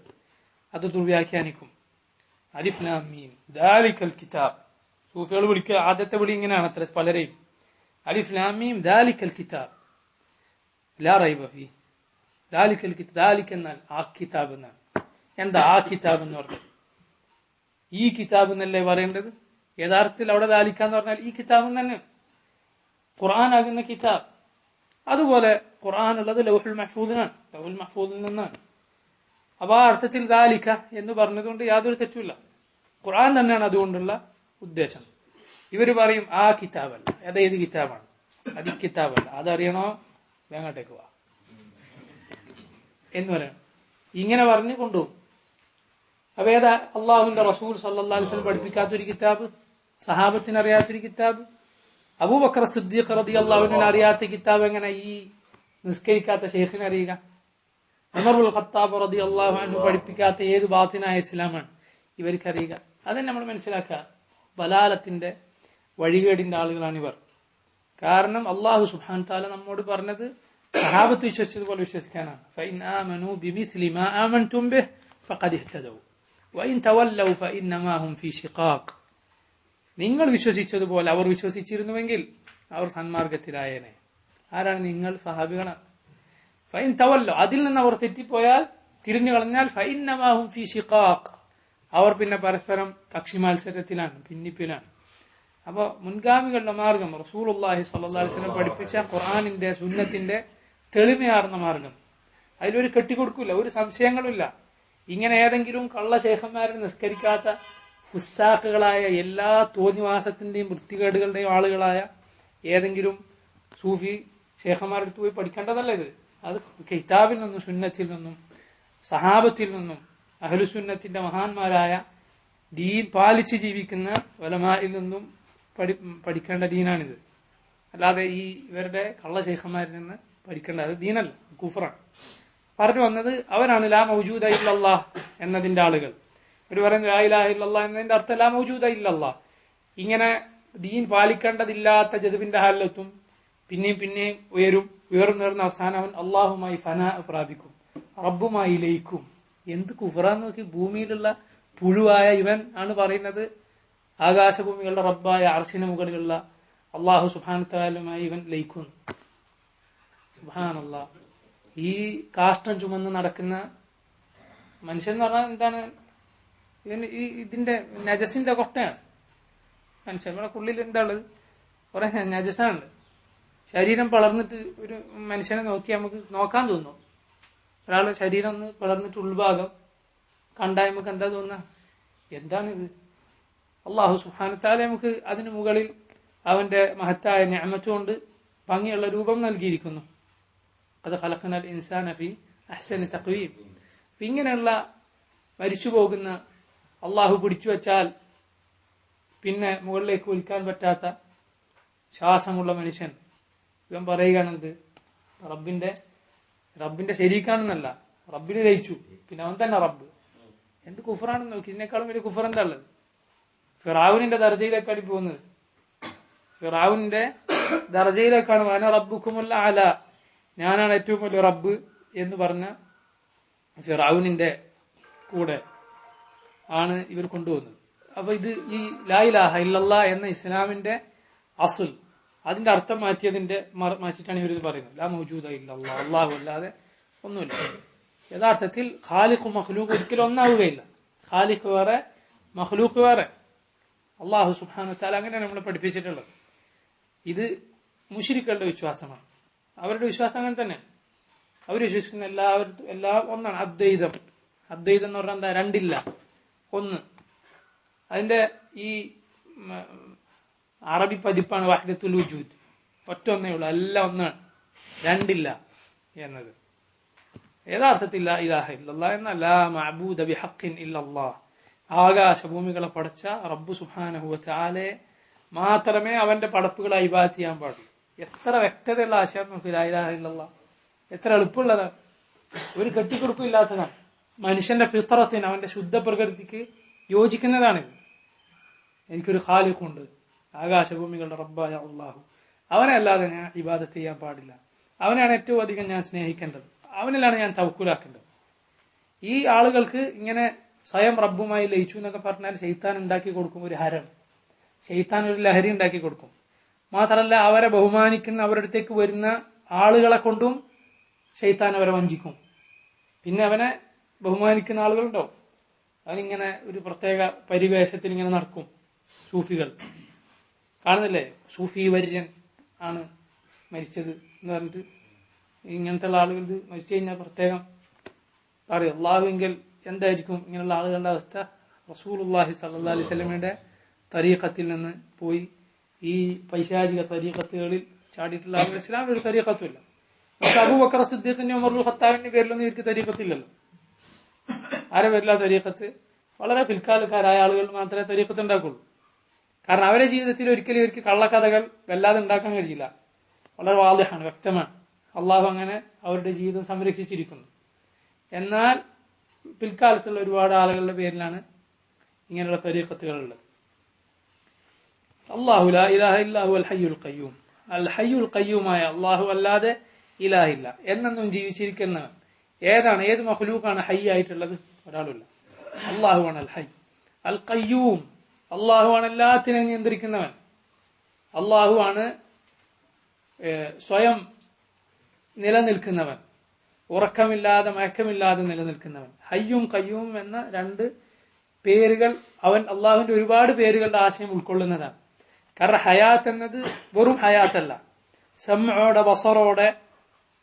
അത് ദുർവ്യാഖ്യാനിക്കും. അലിഫ് ലാം മീം ദാലിക്കൽ കിതാബ്. സൂഫികൾ വിളിക്കുക ആദ്യത്തെ വിളി ഇങ്ങനെയാണ് അത്ര പലരെയും. അലിഫ് ലാം മീം ദാലിക്കൽ കിതാബ് ലാ റൈബ ഫീ. ദാലിക്കൽ കിതാബ്, ദാലിക എന്നാൽ ആ കിതാബ് എന്നാണ്. എന്താ ആ കിതാബ് എന്ന് പറഞ്ഞത്? ഈ കിതാബ് എന്നല്ലേ പറയേണ്ടത്? യഥാർത്ഥത്തിൽ അവിടെ ദാലിക്ക എന്ന് പറഞ്ഞാൽ ഈ കിതാബ് തന്നെ, ഖുർആൻ ആകുന്ന കിതാബ്. അതുപോലെ ഖുർആൻ ഉള്ളത് ലൗഹുൽ മഹ്ഫൂദിനാണ്, ലൗഹുൽ മഹ്ഫൂദിൽ നിന്നാണ്. അപ്പൊ ആ അർത്ഥത്തിൽ ദാലിക എന്ന് പറഞ്ഞതുകൊണ്ട് യാതൊരു തെറ്റുമില്ല. ഖുർആൻ തന്നെയാണ് അതുകൊണ്ടുള്ള ഉദ്ദേശം. ഇവര് പറയും ആ കിതാബല്ല, അതേത് കിതാബാണ്? അത് ഈ കിതാബല്ല, അതറിയണോ വേങ്ങോട്ടേക്ക് വാ എന്ന് പറയണം. ഇങ്ങനെ പറഞ്ഞ് കൊണ്ടുപോകും. അപ്പൊ ഏതാ അള്ളാഹുവിന്റെ റസൂൽ സല്ലല്ലാഹു അലൈഹി വസല്ലം പഠിപ്പിക്കാത്തൊരു കിതാബ്, സഹാബത്തിന് അറിയാത്തൊരു കിതാബ്, അബൂബക്കർ സിദ്ദീഖ് റളിയല്ലാഹു അൻഹു അറിയാത്ത കിതാബ് എങ്ങനെ ഈ നിസ്കരിക്കാത്ത ശൈഖിനെ അറിയുക? ഉമറുൽ ഖത്താബ് റളിയല്ലാഹു അൻഹു പഠിപ്പിക്കാത്ത ഏത് ബാത്തിനായ ഇസ്ലാമാണ് ഇവർക്ക് അറിയുക? അത് നമ്മൾ മനസ്സിലാക്കുക. ബലാലത്തിന്റെ വഴികേടിന്റെ ആളുകളാണ് ഇവർ. കാരണം അള്ളാഹു സുബ്ഹാനഹു തആല നമ്മോട് പറഞ്ഞത് സഹാബത്ത് വിശ്വസിച്ചതുപോലെ വിശ്വസിക്കാനാണ്. ഫഇൻ ആമനൂ ബിമിസ്ലി മാ ആമൻതും ബിഹി ഫഖദ് ഇഹ്തദൗ വഇൻ തവല്ലൗ ഫഇന്നമാ ഹും ഫീ ശിഖാഖ്. നിങ്ങൾ വിശ്വസിച്ചതുപോലെ അവർ വിശ്വസിച്ചിരുന്നുവെങ്കിൽ അവർ സന്മാർഗത്തിലായേനെ. ആരാണ് നിങ്ങൾ? സഹാബികളാണ്. ഫൈൻ തവല്ലോ, അതിൽ നിന്ന് അവർ തെറ്റിപ്പോയാൽ, തിരിഞ്ഞു കളഞ്ഞാൽ, ഫഇന്നമാ ഹും ഫീ ശിഖാഖ്, അവർ പിന്നെ പരസ്പരം കക്ഷി മത്സരത്തിലാണ്, ഭിന്നിപ്പിലാണ്. അപ്പൊ മുൻഗാമികളുടെ മാർഗം റസൂലുള്ളാഹി സ്വല്ലല്ലാഹു അലൈഹി വസല്ലം പഠിപ്പിച്ച ഖുർആനിന്റെ സുന്നത്തിന്റെ തെളിമയാർന്ന മാർഗം, അതിലൊരു കെട്ടിക്കൊടുക്കില്ല, ഒരു സംശയങ്ങളുമില്ല. ഇങ്ങനെ ഏതെങ്കിലും കള്ള ശേഖന്മാരെ നിസ്കരിക്കാത്ത ഫുസ്സാക്കുകളായ എല്ലാ തോന്നിവാസത്തിന്റെയും വൃത്തികേടുകളുടെയും ആളുകളായ ഏതെങ്കിലും സൂഫി ശേഖന്മാരെടുത്ത് പോയി പഠിക്കേണ്ടതല്ല ഇത്. അത് കിതാബിൽ നിന്നും സുന്നത്തിൽ നിന്നും സഹാബത്തിൽ നിന്നും അഹ്ലുസുന്നത്തിന്റെ മഹാന്മാരായ ദീൻ പാലിച്ച് ജീവിക്കുന്ന ഉലമായിൽ നിന്നും പഠിക്കേണ്ട ദീനാണിത്. അല്ലാതെ ഈ ഇവരുടെ കള്ള ശൈഖന്മാരിൽ നിന്ന് പഠിക്കേണ്ട അത് ദീനല്ല, കുഫറാണ്. പറഞ്ഞു വന്നത് അവരാണ് ലാ മൗജൂദ ഇല്ലല്ലാഹ് എന്നതിന്റെ ആളുകൾ. ഒരു പറയുന്നത് ലാ ഇലാഹ ഇല്ലല്ലാഹ് എന്നതിന്റെ അർത്ഥം ലാ മൗജൂദ ഇല്ലല്ലാഹ്. ഇങ്ങനെ ദീൻ പാലിക്കേണ്ടതില്ലാത്ത ജദ്ബിന്റെ ഹാലത്തും പിന്നെയും ഉയർന്നുയർന്ന അവസാനം അവൻ അള്ളാഹുമായി ഫനാ പ്രാപിക്കും, റബ്ബുമായി ലയിക്കും. എന്ത് കുഫറാന്ന് നോക്കി. ഭൂമിയിലുള്ള പുഴുവായ ഇവൻ ആണ് പറയുന്നത് ആകാശഭൂമികളുടെ റബ്ബായ അർശിന് മുകളിലുള്ള അള്ളാഹു സുബ്ഹാനഹു വതആലയുമായി ഇവൻ ലയിക്കുന്നു. സുബ്ഹാനല്ലാഹ്. ഈ കാഷ്ടം ചുമന്ന് നടക്കുന്ന മനുഷ്യൻ എന്ന് പറഞ്ഞാൽ എന്താണ്? ഇവൻ ഇതിന്റെ നജസിന്റെ കൊട്ടയാണ് മനുഷ്യൻ. ഇവിടെ ഉള്ളിൽ എന്താ ഉള്ളത്? കുറെ നജസാണ്. ശരീരം പിളർന്നിട്ട് ഒരു മനുഷ്യനെ നോക്കി നമുക്ക് നോക്കാൻ തോന്നും. ഒരാളുടെ ശരീരം ഒന്ന് പിളർന്നിട്ട് ഉൾഭാഗം കണ്ടാൽ നമുക്ക് എന്താ തോന്നുക? എന്താണിത്? അള്ളാഹു സുബ്ഹാനഹു വതആല നമുക്ക് അതിനു മുകളിൽ അവന്റെ മഹത്തായ നിഅമത്ത് കൊണ്ട് ഭംഗിയുള്ള രൂപം നൽകിയിരിക്കുന്നു. അത് ഖലഖനൽ ഇൻസാന ഫീ അഹ്സനി തഖ്വീം. ഇങ്ങനെയുള്ള മരിച്ചു പോകുന്ന, അള്ളാഹു പിടിച്ചു വെച്ചാൽ പിന്നെ മുകളിലേക്ക് വലിക്കാൻ പറ്റാത്ത ശ്വാസമുള്ള മനുഷ്യൻ ഇവൻ പറയുകയാണെന്ത്? റബ്ബിന്റെ ശരീക്കാണെന്നല്ല, റബ്ബിനെ ലയിച്ചു, പിന്നെ അവൻ തന്നെ റബ്ബ്. എന്ത് കുഫറാണെന്ന് നോക്കി. ഇതിനേക്കാളും വലിയ കുഫർ എന്താ ഉള്ളത്? ഫിറഔനിന്റെ ദർജയിലേക്കാണ് പോകുന്നത്. ഫിറഔനിന്റെ ദർജയിലേക്കാണ് വന റബ്ബുക്കുമുൽ അഅല, ഞാനാണ് ഏറ്റവും വലിയ റബ്ബ് എന്ന് പറഞ്ഞ ഫിറഔനിന്റെ കൂടെ ആണ് ഇവർ കൊണ്ടുപോകുന്നത്. അപ്പൊ ഇത് ഈ ലാ ഇലാഹ ഇല്ലല്ലാഹ് എന്ന ഇസ്ലാമിന്റെ അസുൽ, അതിന്റെ അർത്ഥം മാറ്റിയിട്ടാണ് ഇവർ പറയുന്നത്. ലാ മൗജൂദ ഇല്ലല്ലാഹ്, അല്ലാഹു അല്ലാതെ ഒന്നുമില്ല. യഥാർത്ഥത്തിൽ ഖാലിഖും മഖ്ലൂഖും ഒരിക്കലും ഒന്നാവുകയില്ല. ഖാലിഖ് വേറെ, മഖ്ലൂഖ് വേറെ. അല്ലാഹു സുബ്ഹാനഹു വതആല അങ്ങനെയാണ് നമ്മളെ പഠിപ്പിച്ചിട്ടുള്ളത്. ഇത് മുശ്രിക്കുകളുടെ വിശ്വാസമാണ്. അവരുടെ വിശ്വാസം അങ്ങനെ തന്നെ. അവർ വിശ്വസിക്കുന്ന എല്ലാം ഒന്നാണ്. അദ്വൈതം എന്ന് പറഞ്ഞാൽ എന്താ? രണ്ടില്ല, ഒന്ന്. അതിന്റെ ഈ അറബി പതിപ്പാണ് വഹ്ദത്തുൽ വജൂദ്. ഒറ്റ ഒന്നേ ഉള്ളൂ, എല്ലാം ഒന്നാണ്, രണ്ടില്ല എന്നത്. യഥാർത്ഥത്തിൽ ലാ ഇലാഹ ഇല്ലല്ലാഹ് എന്ന ലാ മഅബൂദ ബിഹഖ്ഇൻ ഇല്ലല്ലാഹ്, ആകാശഭൂമികളെ പടച്ച റബ്ബ് സുബ്ഹാനഹു വതആലയെ മാത്രമേ അവന്റെ പടപ്പുകളെ ഇബാദത്ത് ചെയ്യാൻ പാടുള്ളൂ. എത്ര വ്യക്തതയുള്ള ആശയം നമുക്ക് ലാ ഇലാഹ ഇല്ലല്ലാഹ്. എത്ര എളുപ്പമുള്ളതാണ്, ഒരു കെട്ടിക്കൊടുക്കും ഇല്ലാത്തതാണ്. മനുഷ്യന്റെ ഫിത്രത്തിന്, അവന്റെ ശുദ്ധ പ്രകൃതിക്ക് യോജിക്കുന്നതാണിത്. എനിക്കൊരു ഖാലിഖുണ്ട്, ആകാശഭൂമികളുടെ റബ്ബായ അല്ലാഹു, അവനെ അല്ലാതെ ഞാൻ ഇബാദത്ത് ചെയ്യാൻ പാടില്ല. അവനെയാണ് ഏറ്റവും അധികം ഞാൻ സ്നേഹിക്കേണ്ടത്, അവനിലാണ് ഞാൻ തവക്കുലാക്കേണ്ടത്. ഈ ആളുകൾക്ക് ഇങ്ങനെ സ്വയം റബ്ബുമായി ലയിച്ചു എന്നൊക്കെ പറഞ്ഞാൽ ശൈത്താൻ ഉണ്ടാക്കി കൊടുക്കും ഒരു ഹരം. ശൈത്താൻ ഒരു ലഹരി ഉണ്ടാക്കി കൊടുക്കും. മാത്രമല്ല അവരെ ബഹുമാനിക്കുന്ന, അവരുടെ അടുത്തേക്ക് വരുന്ന ആളുകളെ കൊണ്ടും ശൈത്താൻ അവരെ വഞ്ചിക്കും. പിന്നെ അവനെ ബഹുമാനിക്കുന്ന ആളുകളുണ്ടാവും, അവനിങ്ങനെ ഒരു പ്രത്യേക പരിവേഷത്തിൽ ഇങ്ങനെ നടക്കും. സൂഫികൾ കാണുന്നില്ലേ? സൂഫി വര്യൻ ആണ് മരിച്ചത് എന്ന് പറഞ്ഞിട്ട് ഇങ്ങനത്തെ ഉള്ള ആളുകൾ മരിച്ചു കഴിഞ്ഞാൽ പ്രത്യേകം പറയും. അല്ലാഹുവെങ്കിൽ എന്തായിരിക്കും ഇങ്ങനെയുള്ള ആളുകളുടെ അവസ്ഥ? റസൂലുള്ളാഹി സ്വല്ലല്ലാഹി അലൈഹി വസല്ലമയുടെ തരീഖത്തിൽ നിന്ന് പോയി ഈ പൈശാചിക തരീഖത്തുകളിൽ ചാടിയിട്ടുള്ള ആളുകൾ ഇസ്ലാമിൽ ഒരു തരീഖത്തുമില്ല. അബൂബക്കർ സിദ്ദീഖിന്റെ ഉമറുൽ ഖത്താബിന്റെ പേരിലൊന്നും ഇവർക്ക് തരീഖത്തില്ലല്ലോ. ആരെ പേരില്ല തരീഖത്ത്? വളരെ പിൽക്കാലക്കാരായ ആളുകൾ മാത്രമേ തരീഖത്ത് ഉണ്ടാക്കുള്ളൂ. കാരണം അവരുടെ ജീവിതത്തിൽ ഒരിക്കലും ഇവർക്ക് കള്ളക്കഥകൾ വല്ലാതെ ഉണ്ടാക്കാൻ കഴിയില്ല. വളരെ വാദിഹാണ്, വ്യക്തമാണ്. അള്ളാഹു അങ്ങനെ അവരുടെ ജീവിതം സംരക്ഷിച്ചിരിക്കുന്നു. എന്നാൽ പിൽക്കാലത്തുള്ള ഒരുപാട് ആളുകളുടെ പേരിലാണ് ഇങ്ങനെയുള്ള തരീഖത്തുകളുള്ളത്. അല്ലാഹു ലാ ഇലാഹ ഇല്ലഹു അൽ ഹയ്യുൽ ഖയ്യൂം, അൽ ഹയ്യുൽ ഖയ്യൂമായ അള്ളാഹു അല്ലാതെ ഇലാഹില്ല, എന്നെന്നും ജീവിച്ചിരിക്കുന്നവൻ. ഏത് മഖ്ലൂഖാണ് ഹയ്യ് ആയിട്ടുള്ളത്? ഒരാളുമില്ല. അള്ളാഹുവാണ് അൽ ഹയ്യ്. അൽ ഖയ്യൂം, അള്ളാഹുവാണ് എല്ലാത്തിനെയും നിയന്ത്രിക്കുന്നവൻ. അള്ളാഹുവാണ് സ്വയം നിലനിൽക്കുന്നവൻ, ഉറക്കമില്ലാതെ മയക്കമില്ലാതെ നിലനിൽക്കുന്നവൻ. ഹയ്യും ഖയ്യൂം എന്ന രണ്ട് പേരുകൾ അവൻ അള്ളാഹുവിന്റെ ഒരുപാട് പേരുകളുടെ ആശയം ഉൾക്കൊള്ളുന്നതാണ്. കാരണം ഹയാത്ത് എന്നത് വെറും ഹയാത്തല്ല, സമഅോടെ ബസറോടെ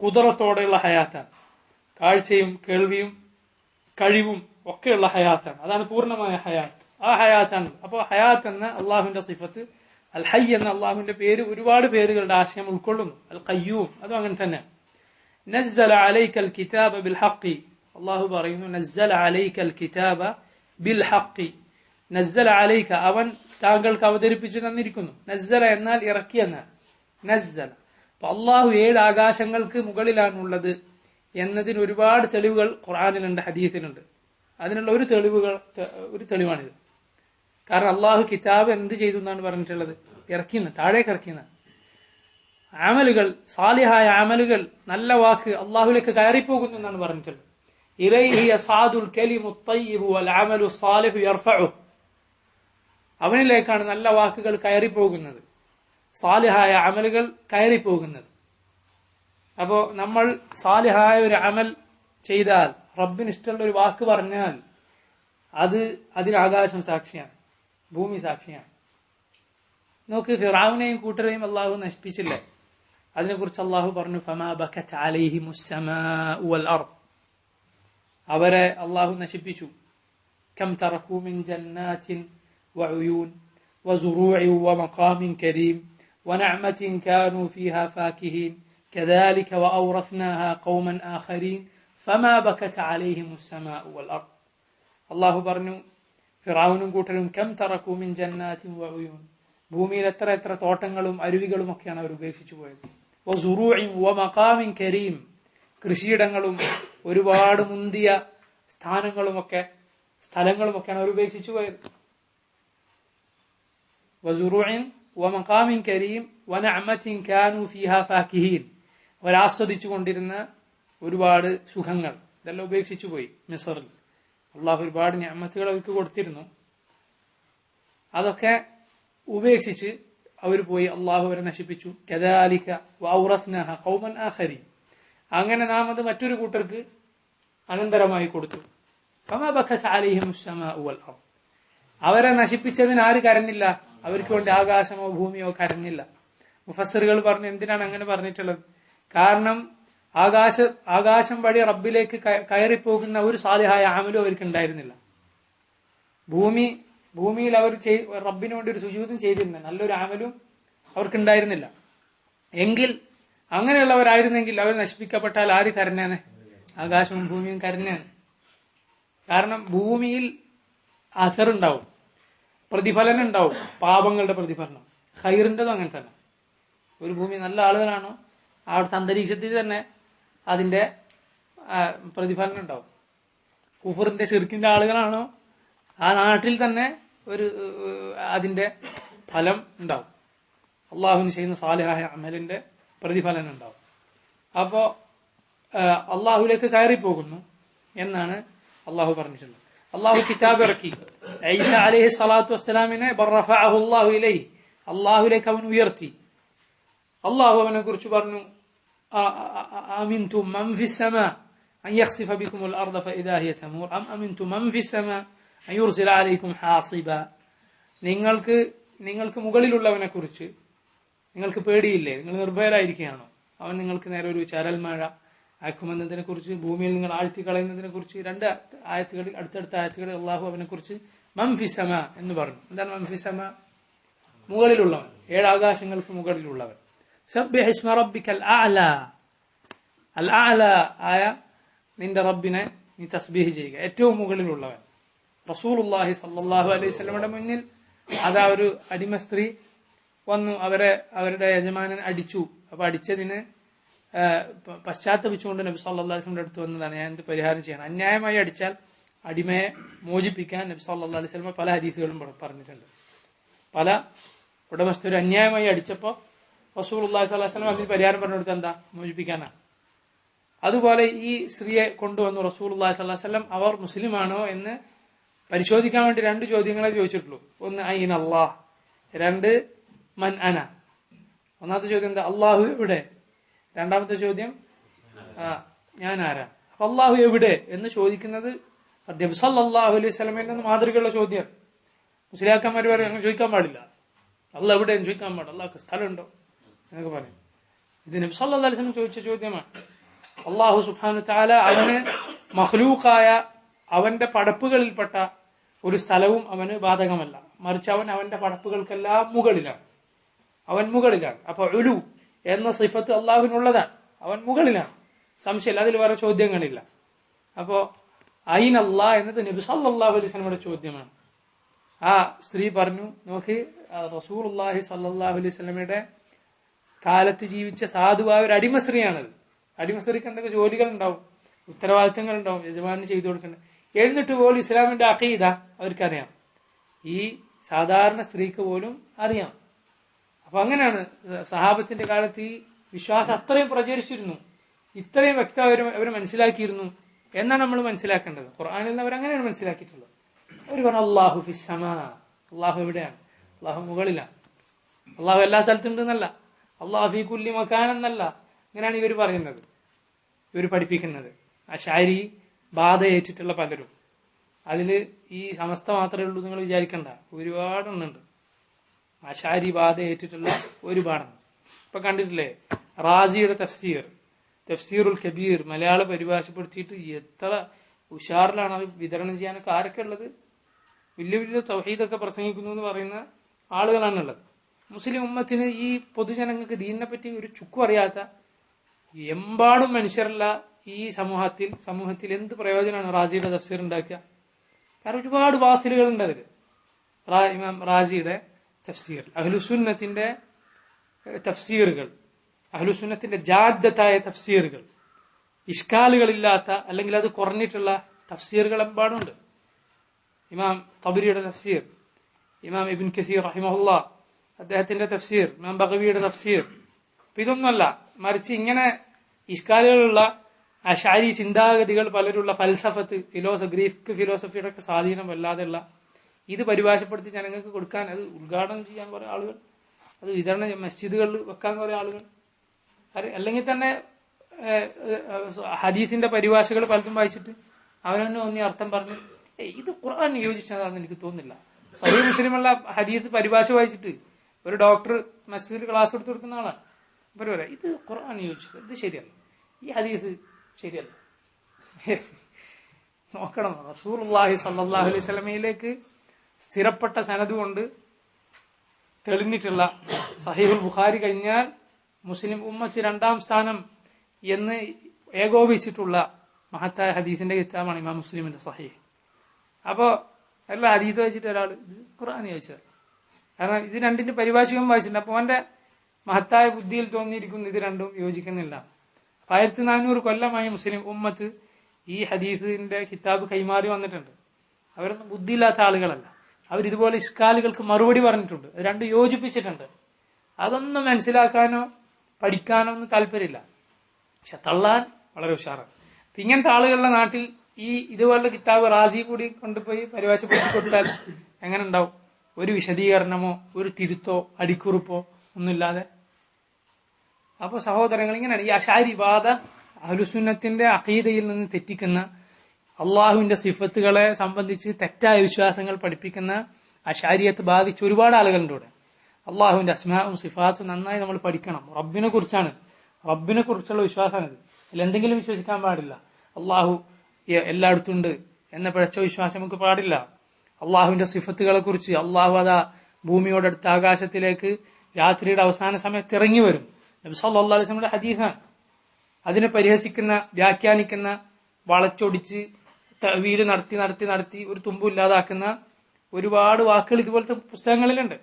ഖുദ്റത്തോടെയുള്ള ഹയാത്താണ്. കാഴ്ചയും കേൾവിയും കഴിവും ഒക്കെയുള്ള ഹയാത്താണ്. അതാണ് പൂർണ്ണമായ ഹയാത്ത്. ആ ഹയാത്താണ്. അപ്പോൾ ഹയാത്ത് എന്ന അള്ളാഹുവിന്റെ സിഫത്ത്, അൽ ഹൈ എന്ന അള്ളാഹുവിന്റെ പേര് ഒരുപാട് പേരുകളുടെ ആശയം ഉൾക്കൊള്ളുന്നു. അൽ ഖയ്യൂം അതും അങ്ങനെ തന്നെ. നസ്സല അലൈക്കൽ കിതാബ ബിൽ ഹഖി, അള്ളാഹു പറയുന്നു നസ്സല അലൈക്കൽ കിതാബ ബിൽ ഹഖി. നസ്സല അലൈക, അവൻ താങ്കൾക്ക് അവതരിപ്പിച്ചു തന്നിരിക്കുന്നു. നസ്സല എന്നാൽ ഇറക്കി എന്നാൽ നസ്സല. അപ്പൊ അള്ളാഹു 7 ആകാശങ്ങൾക്ക് മുകളിലാണുള്ളത് എന്നതിന് ഒരുപാട് തെളിവുകൾ ഖുർആനിലുണ്ട്, ഹദീസിലുണ്ട്. അതിനുള്ള ഒരു തെളിവാണിത്. കാരണം അള്ളാഹു കിതാബ് എന്ത് ചെയ്തു എന്നാണ് പറഞ്ഞിട്ടുള്ളത്? ഇറക്കിന്ന്, താഴേക്ക് ഇറക്കിന്ന്. അമലുകൾ, സാലിഹായ അമലുകൾ, നല്ല വാക്ക് അള്ളാഹുലേക്ക് കയറിപ്പോകുന്നു എന്നാണ് പറഞ്ഞിട്ടുള്ളത്. ഇലൈഹി യസ്അദുൽ കലിമുത് തയ്യിബു വൽ അമലു സ്സാലിഹു യർഫഉ. അവനിലേക്കാണ് നല്ല വാക്കുകൾ കയറിപ്പോകുന്നത്, സാലിഹായ അമലുകൾ കയറിപ്പോകുന്നത്. അപ്പോ നമ്മൾ സാലിഹായ ഒരു അമൽ ചെയ്താൽ, റബ്ബിന് ഇഷ്ടമുള്ള ഒരു വാക്ക് പറഞ്ഞാൽ അതിന് ആകാശം സാക്ഷിയാണ്, ഭൂമി സാക്ഷിയാണ്. നോക്ക്, ഫിറഔനെയും കൂട്ടരെയും അള്ളാഹു നശിപ്പിച്ചില്ലേ? അതിനെക്കുറിച്ച് അള്ളാഹു പറഞ്ഞു ഫമാ ബകത് അലൈഹിമുസ് സമാഉ വൽ അർദ്. അവരെ അള്ളാഹു നശിപ്പിച്ചു. കം തറകൂ മിൻ ജന്നാത്തിൻ വഉയൂൻ വസുറൂഇൻ വമഖാമിൻ കരീം വനഅമത്തിൻ കാനൂ ഫീഹാ ഫാകിഹീൻ കദാലിക വഔറസ്നാഹാ ഖൗമൻ ആഖരീൻ ഫമാ ബകത് അലൈഹിമുസ് സമാഉ വൽ അർദ്. അള്ളാഹു പറഞ്ഞു ഫിറഔനും കൂട്ടരും കം തറകൂ മിൻ ജന്നാത്തിൻ വഉയൂൻ, ഭൂമിയിൽ എത്ര തോട്ടങ്ങളും അരുവികളും ഒക്കെയാണ് അവർ ഉപേക്ഷിച്ചു പോയത്. വസുറൂഇൻ വമഖാമിൻ കരീം, കൃഷിയിടങ്ങളും ഒരുപാട് മുന്തിയ സ്ഥലങ്ങളുമൊക്കെയാണ് അവർ ഉപേക്ഷിച്ചു പോയത്. വസുറൂഇൻ വമഖാമിൻ കരീം വനഅമത്തിൻ കാനൂ ഫീഹാ ഫാകിഹീൻ, അവരാസ്വദിച്ചു കൊണ്ടിരുന്ന ഒരുപാട് സുഖങ്ങൾ ഇതെല്ലാം ഉപേക്ഷിച്ചു പോയി. മിസ്റിൽ അള്ളാഹു ഒരുപാട് നിഅമത്തുകൾ അവർക്ക് കൊടുത്തിരുന്നു. അതൊക്കെ ഉപേക്ഷിച്ച് അവർ പോയി, അള്ളാഹു അവരെ നശിപ്പിച്ചു. കദാലിക വഔറസ്നാഹാ ഖൗമൻ ആഖരീൻ, അങ്ങനെ നാം അത് മറ്റൊരു കൂട്ടർക്ക് അനന്തരമായി കൊടുത്തു. ഫമാ ബകത് അലൈഹിമുസ് സമാഉ വൽ അർദ്. അവരെ നശിപ്പിച്ചതിന് ആര് കരഞ്ഞില്ല? അവർക്ക് വേണ്ടി ആകാശമോ ഭൂമിയോ കരഞ്ഞില്ല. മുഫസ്സിറുകൾ പറഞ്ഞു എന്തിനാണ് അങ്ങനെ പറഞ്ഞിട്ടുള്ളത്? കാരണം ആകാശം വഴി റബ്ബിലേക്ക് കയറിപ്പോകുന്ന ഒരു സാലിഹായ അമലും അവർക്ക് ഉണ്ടായിരുന്നില്ല. ഭൂമിയിൽ അവർ റബ്ബിന് വേണ്ടി ഒരു സുജൂദും ചെയ്തിരുന്നില്ല, നല്ലൊരു അമലും അവർക്കുണ്ടായിരുന്നില്ല. എങ്കിൽ അങ്ങനെയുള്ളവരായിരുന്നെങ്കിൽ അവർ നശിപ്പിക്കപ്പെട്ടാൽ ആര് കരഞ്ഞേനെ? ആകാശവും ഭൂമിയും കരഞ്ഞേനെ. കാരണം ഭൂമിയിൽ അസറുണ്ടാവും, പ്രതിഫലനം ഉണ്ടാവും, പാപങ്ങളുടെ പ്രതിഫലനം. ഖൈറിൻ്റെതും അങ്ങനെ തന്നെ. ഒരു ഭൂമി നല്ല ആളുകളാണോ അവിടുത്തെ അന്തരീക്ഷത്തിൽ തന്നെ അതിന്റെ പ്രതിഫലനം ഉണ്ടാവും. കുഫറിന്റെ ശിർക്കിന്റെ ആളുകളാണോ ആ നാട്ടിൽ തന്നെ അതിന്റെ ഫലം ഉണ്ടാവും. അള്ളാഹുവിന് ചെയ്യുന്ന സാലിഹായ അമലിന്റെ പ്രതിഫലനം ഉണ്ടാവും. അപ്പോ അള്ളാഹുലേക്ക് കയറിപ്പോകുന്നു എന്നാണ് അള്ളാഹു പറഞ്ഞിട്ടുള്ളത്. അള്ളാഹു കിതാബ് ഇറക്കി. ഈസ അലൈഹി സ്വലാത്തു വസ്സലാമിനെ ബറഫഅഹു അല്ലാഹു ഇലൈഹി, അള്ളാഹുലേക്ക് അവൻ ഉയർത്തി. അള്ളാഹു അവനെ കുറിച്ച് പറഞ്ഞു അമിൻതും മൻ ഫിസ് സമാ അൻ യഖ്സിഫ ബികുമുൽ അർദ ഫഇദാ ഹിയ തമൂർ അം അമിൻതും മൻ ഫിസ് സമാ അൻ യുർസില അലൈക്കും ഹാസിബ. നിങ്ങൾക്ക് മുകളിലുള്ളവനെ കുറിച്ച് നിങ്ങൾക്ക് പേടിയില്ലേ? നിങ്ങൾ നിർഭയരായിരിക്കുകയാണോ? അവൻ നിങ്ങൾക്ക് നേരെ ഒരു ചരൽ മഴ അയക്കുമെന്നതിനെ കുറിച്ച്, ഭൂമിയിൽ നിങ്ങൾ ആഴ്ത്തി കളയുന്നതിനെ കുറിച്ച് അടുത്തടുത്ത ആയത്തുകളിൽ അള്ളാഹു അവനെ കുറിച്ച് മംഫിസമ എന്ന് പറഞ്ഞു. എന്താണ് മംഫിസമ? മുകളിലുള്ളവൻ, 7 ആകാശങ്ങൾക്ക് മുകളിലുള്ളവൻ. സബ്ബിഹ് ഇസ്മ റബ്ബിക്കൽ അഅല, അൽ അഅല ആയ നിന്റെ റബ്ബിനെ നീ തസ്ബീഹ് ചെയ്യുക, ഏറ്റവും മുകളിലുള്ളവൻ. റസൂലുള്ളാഹി സ്വല്ലല്ലാഹു അലൈഹി വസല്ലമയുടെ മുന്നിൽ അതാ ഒരു അടിമ സ്ത്രീ വന്നു, അവരുടെ യജമാനൻ അടിച്ചു. അപ്പൊ അടിച്ചതിന് പശ്ചാത്തപിച്ചുകൊണ്ട് നബി സല്ലല്ലാഹു അലൈഹി വസല്ലമയുടെ അടുത്ത് വന്നതാണ്, ഞാൻ എന്ത് പരിഹാരം ചെയ്യണം? അന്യായമായി അടിച്ചാൽ അടിമയെ മോചിപ്പിക്കാൻ നബി സല്ലല്ലാഹു അലൈഹി വസല്ലം പല ഹദീസുകളും പറഞ്ഞിട്ടുണ്ട്. പല ഉടമസ്ഥരും അന്യായമായി അടിച്ചപ്പോ റസൂലുള്ളാഹി സ്വല്ലല്ലാഹു അലൈഹി വസല്ലം അതിന് പരിഹാരം പറഞ്ഞു കൊടുത്തത് എന്താ? മോചിപ്പിക്കാനാണ്. അതുപോലെ ഈ സ്ത്രീയെ കൊണ്ടുവന്നു റസൂലുള്ളാഹി സ്വല്ലല്ലാഹു അലൈഹി വസല്ലം. അവർ മുസ്ലിമാണോ എന്ന് പരിശോധിക്കാൻ വേണ്ടി 2 ചോദ്യങ്ങളെ ചോദിച്ചിട്ടുള്ളൂ. ഒന്ന് ഐന അല്ലാഹ്, 2 മൻ അന. ഒന്നാമത്തെ ചോദ്യം എന്താ? അള്ളാഹു എവിടെ? രണ്ടാമത്തെ ചോദ്യം ഞാൻ ആരാ? അപ്പൊ അള്ളാഹു എവിടെ എന്ന് ചോദിക്കുന്നത് നബി സല്ലല്ലാഹു അലൈഹി വസല്ലമയിൽ നിന്ന് മാതൃകയുള്ള ചോദ്യം. മുസ്ലിയാക്കന്മാർ പറയും അങ്ങനെ ചോദിക്കാൻ പാടില്ല, അള്ളാഹ് എവിടെ എന്ന് ചോദിക്കാൻ പാടില്ല, അള്ളാഹ്ക്ക് സ്ഥലമുണ്ടോ എന്നൊക്കെ പറയും. ഇത് നബി സല്ലല്ലാഹു അലൈഹി വസല്ലം ചോദിച്ച ചോദ്യമാണ്. അള്ളാഹു സുബ്ഹാനഹു വതആല അവന് മഖ്ലൂഖായ അവന്റെ പടപ്പുകളിൽപ്പെട്ട ഒരു സ്ഥലവും അവന് ബാധകമല്ല. മറിച്ച് അവൻ അവന്റെ പടപ്പുകൾക്കെല്ലാം മുകളിലാണ്. അവൻ മുകളിലാണ്. അപ്പൊ ഉലു എന്ന സിഫത്ത് അള്ളാഹുവിനുള്ളതാണ്. അവൻ മുകളിലാണ്, സംശയമില്ല, അതിൽ വേറെ ചോദ്യങ്ങളില്ല. അപ്പോ ഐനല്ലാ എന്നത് നബി സല്ലല്ലാഹു അലൈഹി വസല്ലമയുടെ ചോദ്യമാണ്. ആ സ്ത്രീ പറഞ്ഞു, നോക്ക്, റസൂലുള്ളാഹി സല്ലല്ലാഹു അലൈഹി വസല്ലമയുടെ കാലത്ത് ജീവിച്ച സാധുവായ ഒരു അടിമസ്ത്രീയാണത്. അടിമസ്ത്രീക്ക് എന്തൊക്കെ ജോലികൾ ഉണ്ടാവും, ഉത്തരവാദിത്തങ്ങൾ ഉണ്ടാവും, യജമാനന് ചെയ്തു കൊടുക്കേണ്ടത്. എന്നിട്ട് പോലും ഇസ്ലാമിന്റെ അഖീദ അവർക്കറിയാം, ഈ സാധാരണ സ്ത്രീക്ക് പോലും അറിയാം. അപ്പൊ അങ്ങനെയാണ് സഹാബത്തിന്റെ കാലത്ത് ഈ വിശ്വാസം അത്രയും പ്രചരിച്ചിരുന്നു, ഇത്രയും വ്യക്തമായി അവർ മനസ്സിലാക്കിയിരുന്നു എന്നാണ് നമ്മൾ മനസ്സിലാക്കേണ്ടത്. ഖുർആനിൽ നിന്ന് അവർ അങ്ങനെയാണ് മനസ്സിലാക്കിയിട്ടുള്ളത്. അവർ പറഞ്ഞു അല്ലാഹു ഫിസ്സമാ, അള്ളാഹു എവിടെയാണ്? അള്ളാഹു മുകളിലാണ്. അള്ളാഹു എല്ലാ സ്ഥലത്തുണ്ട് എന്നല്ല, അള്ളാഹു ഫീ കുല്ലി മകാൻ എന്നല്ല. അങ്ങനെയാണ് ഇവർ പറയുന്നത്, ഇവർ പഠിപ്പിക്കുന്നത്. അശാരി ബാധ ഏറ്റിട്ടുള്ള പലരും, അതില് ഈ സമസ്ത മാത്രമേ ഉള്ളൂ നിങ്ങൾ വിചാരിക്കണ്ട, ഒരുപാടെണ്ണുണ്ട് അശാരി ബാധ ഏറ്റിട്ടുള്ള ഒരുപാടെണ്ണം. ഇപ്പൊ കണ്ടിട്ടില്ലേ റാസിയുടെ തഫ്സീറുൽ കബീർ മലയാള പരിഭാഷപ്പെടുത്തിയിട്ട് എത്ര ഉഷാറിലാണ് അത് വിതരണം ചെയ്യാനൊക്കെ ആരൊക്കെ ഉള്ളത്? വലിയ വലിയ തൗഹീദൊക്കെ പ്രസംഗിക്കുന്നു എന്ന് പറയുന്ന ആളുകളാണുള്ളത്. മുസ്ലിം ഉമ്മത്തിന്, ഈ പൊതുജനങ്ങൾക്ക് ദീനിനെ പറ്റി ഒരു ചുക്കും അറിയാത്ത എമ്പാടും മനുഷ്യരല്ല ഈ സമൂഹത്തിൽ എന്ത് പ്രയോജനമാണ് റാസിയുടെ തഫ്സീർ ഉണ്ടാക്കുക? കാരണം ഒരുപാട് ബാത്തിലുകൾ ഉണ്ട് അതിൽ. ഇമാം റാസിയുടെ തഫ്സീർ, അഹ്ലുസുന്നത്തിന്റെ തഫ്സീറുകൾ, അഹ്ലുസുന്നത്തിന്റെ ജാദ്ദത്തായ തഫ്സീറുകൾ, ഇഷ്കാലുകളില്ലാത്ത അല്ലെങ്കിൽ അത് കുറഞ്ഞിട്ടുള്ള തഫ്സീറുകൾ എമ്പാടുണ്ട്. ഇമാം തബരിയുടെ തഫ്സീർ, ഇമാം ഇബ്ൻ കസീർ റഹിമഹുല്ലാ അദ്ദേഹത്തിന്റെ തഫ്സീർ, ഇമാം ബഗവിയുടെ തഫ്സീർ. ഇതൊന്നുമല്ല, മറിച്ച് ഇങ്ങനെ ഇഷ്കാലുകളുള്ള അശാരി ചിന്താഗതികൾ പലരുള്ള ഫൽസഫത്ത്, ഗ്രീക്ക് ഫിലോസഫിയുടെ ഒക്കെ സ്വാധീനം വല്ലാതെയുള്ള ഇത് പരിഭാഷപ്പെടുത്തി ജനങ്ങൾക്ക് കൊടുക്കാൻ, അത് ഉദ്ഘാടനം ചെയ്യാൻ കുറെ ആളുകൾ, അത് വിതരണ മസ്ജിദുകളിൽ വെക്കാൻ കുറെ ആളുകൾ, അല്ലെങ്കിൽ തന്നെ ഹദീസിന്റെ പരിഭാഷകൾ പലതും വായിച്ചിട്ട് അവനൊന്നും ഒന്നി അർത്ഥം പറഞ്ഞ് ഇത് ഖുർആൻ യോജിച്ചതാണെന്ന് എനിക്ക് തോന്നുന്നില്ല. സഹീഹ് മുസ്ലിമുള്ള ഹദീസ് പരിഭാഷ വായിച്ചിട്ട് ഒരു ഡോക്ടർ മസ്ജിദിൽ ക്ലാസ് എടുത്ത് കൊടുക്കുന്ന ആളാണ്. ഇവർ പറയാം ഇത് ഖുർആൻ യോജിച്ചത്, ഇത് ശരിയല്ല, ഈ ഹദീസ് ശരിയല്ല. നോക്കണം, റസൂലുള്ളാഹി സ്വല്ലല്ലാഹു അലൈഹി വസല്ലമയിലേക്ക് സ്ഥിരപ്പെട്ട സനദ് കൊണ്ട് തെളിഞ്ഞിട്ടുള്ള സഹീഹുൽ ബുഖാരി കഴിഞ്ഞാൽ മുസ്ലിം ഉമ്മത്ത് രണ്ടാം സ്ഥാനം എന്ന് ഏകോപിച്ചിട്ടുള്ള മഹത്തായ ഹദീസിന്റെ കിതാബാണ് ഇമാം മുസ്ലിമിന്റെ സഹീഹ്. അപ്പോ എല്ലാ ഹദീസ് വെച്ചിട്ട് ഒരാൾ ഇത് ഖുർആൻ ചോദിച്ചത്, കാരണം ഇത് രണ്ടിന്റെ പരിഭാഷകം വായിച്ചിട്ടുണ്ട്. അപ്പൊ അവന്റെ മഹത്തായ ബുദ്ധിയിൽ തോന്നിയിരിക്കുന്നു ഇത് രണ്ടും യോജിക്കുന്നില്ല. 1400 കൊല്ലമായി മുസ്ലിം ഉമ്മത്ത് ഈ ഹദീസിന്റെ കിതാബ് കൈമാറി വന്നിട്ടുണ്ട്. അവരൊന്നും ബുദ്ധിയില്ലാത്ത ആളുകളല്ല, അവരിതുപോലെ ഇഷ്കാലുകൾക്ക് മറുപടി പറഞ്ഞിട്ടുണ്ട്, അത് രണ്ടും യോജിപ്പിച്ചിട്ടുണ്ട്. അതൊന്നും മനസ്സിലാക്കാനോ പഠിക്കാനോ ഒന്നും താല്പര്യമില്ല, പക്ഷെ തള്ളാൻ വളരെ ഉഷാറാണ്. അപ്പൊ ഇങ്ങനത്തെ ആളുകളുടെ നാട്ടിൽ ഈ ഇതുപോലുള്ള കിതാബ് റാസി കൂടി കൊണ്ടുപോയി പരിഭാഷപ്പെടുത്തി കൊടുത്താൽ എങ്ങനെ ഉണ്ടാവും? ഒരു വിശദീകരണമോ ഒരു തിരുത്തോ അടിക്കുറിപ്പോ ഒന്നുമില്ലാതെ. അപ്പൊ സഹോദരങ്ങൾ, ഇങ്ങനെയാണ് ഈ അശാരി ബാധ അഹ്ലുസുന്നത്തിന്റെ അഖീദയിൽ നിന്ന് തെറ്റിക്കുന്ന, അള്ളാഹുവിന്റെ സിഫത്തുകളെ സംബന്ധിച്ച് തെറ്റായ വിശ്വാസങ്ങൾ പഠിപ്പിക്കുന്ന അശാരിയത്ത് ബാധിച്ച ഒരുപാട് ആളുകളുണ്ട് ഇവിടെ. അള്ളാഹുവിന്റെ അസ്മാഉം സിഫാത്തും നന്നായി നമ്മൾ പഠിക്കണം. റബ്ബിനെ കുറിച്ചാണ്, റബ്ബിനെ കുറിച്ചുള്ള വിശ്വാസമാണിത്. അതിൽ എന്തെങ്കിലും വിശ്വസിക്കാൻ പാടില്ല. അള്ളാഹു എല്ലായിടത്തും ഉണ്ട് എന്ന പിഴച്ച വിശ്വാസം നമുക്ക് പാടില്ല. അള്ളാഹുവിന്റെ സിഫത്തുകളെ കുറിച്ച്, അള്ളാഹു അതാ ഭൂമിയോടടുത്ത ആകാശത്തിലേക്ക് രാത്രിയുടെ അവസാന സമയത്ത് ഇറങ്ങി വരും, നബി സല്ലല്ലാഹു അലൈഹി വസല്ലമയുടെ ഹദീസാണ്. അതിനെ പരിഹസിക്കുന്ന, വ്യാഖ്യാനിക്കുന്ന, വളച്ചൊടിച്ച് തഅ്വീൽ നടത്തി ഒരു തുമ്പും ഇല്ലാതാക്കുന്ന ഒരുപാട് വാക്കുകൾ ഇതുപോലത്തെ പുസ്തകങ്ങളിലുണ്ട്.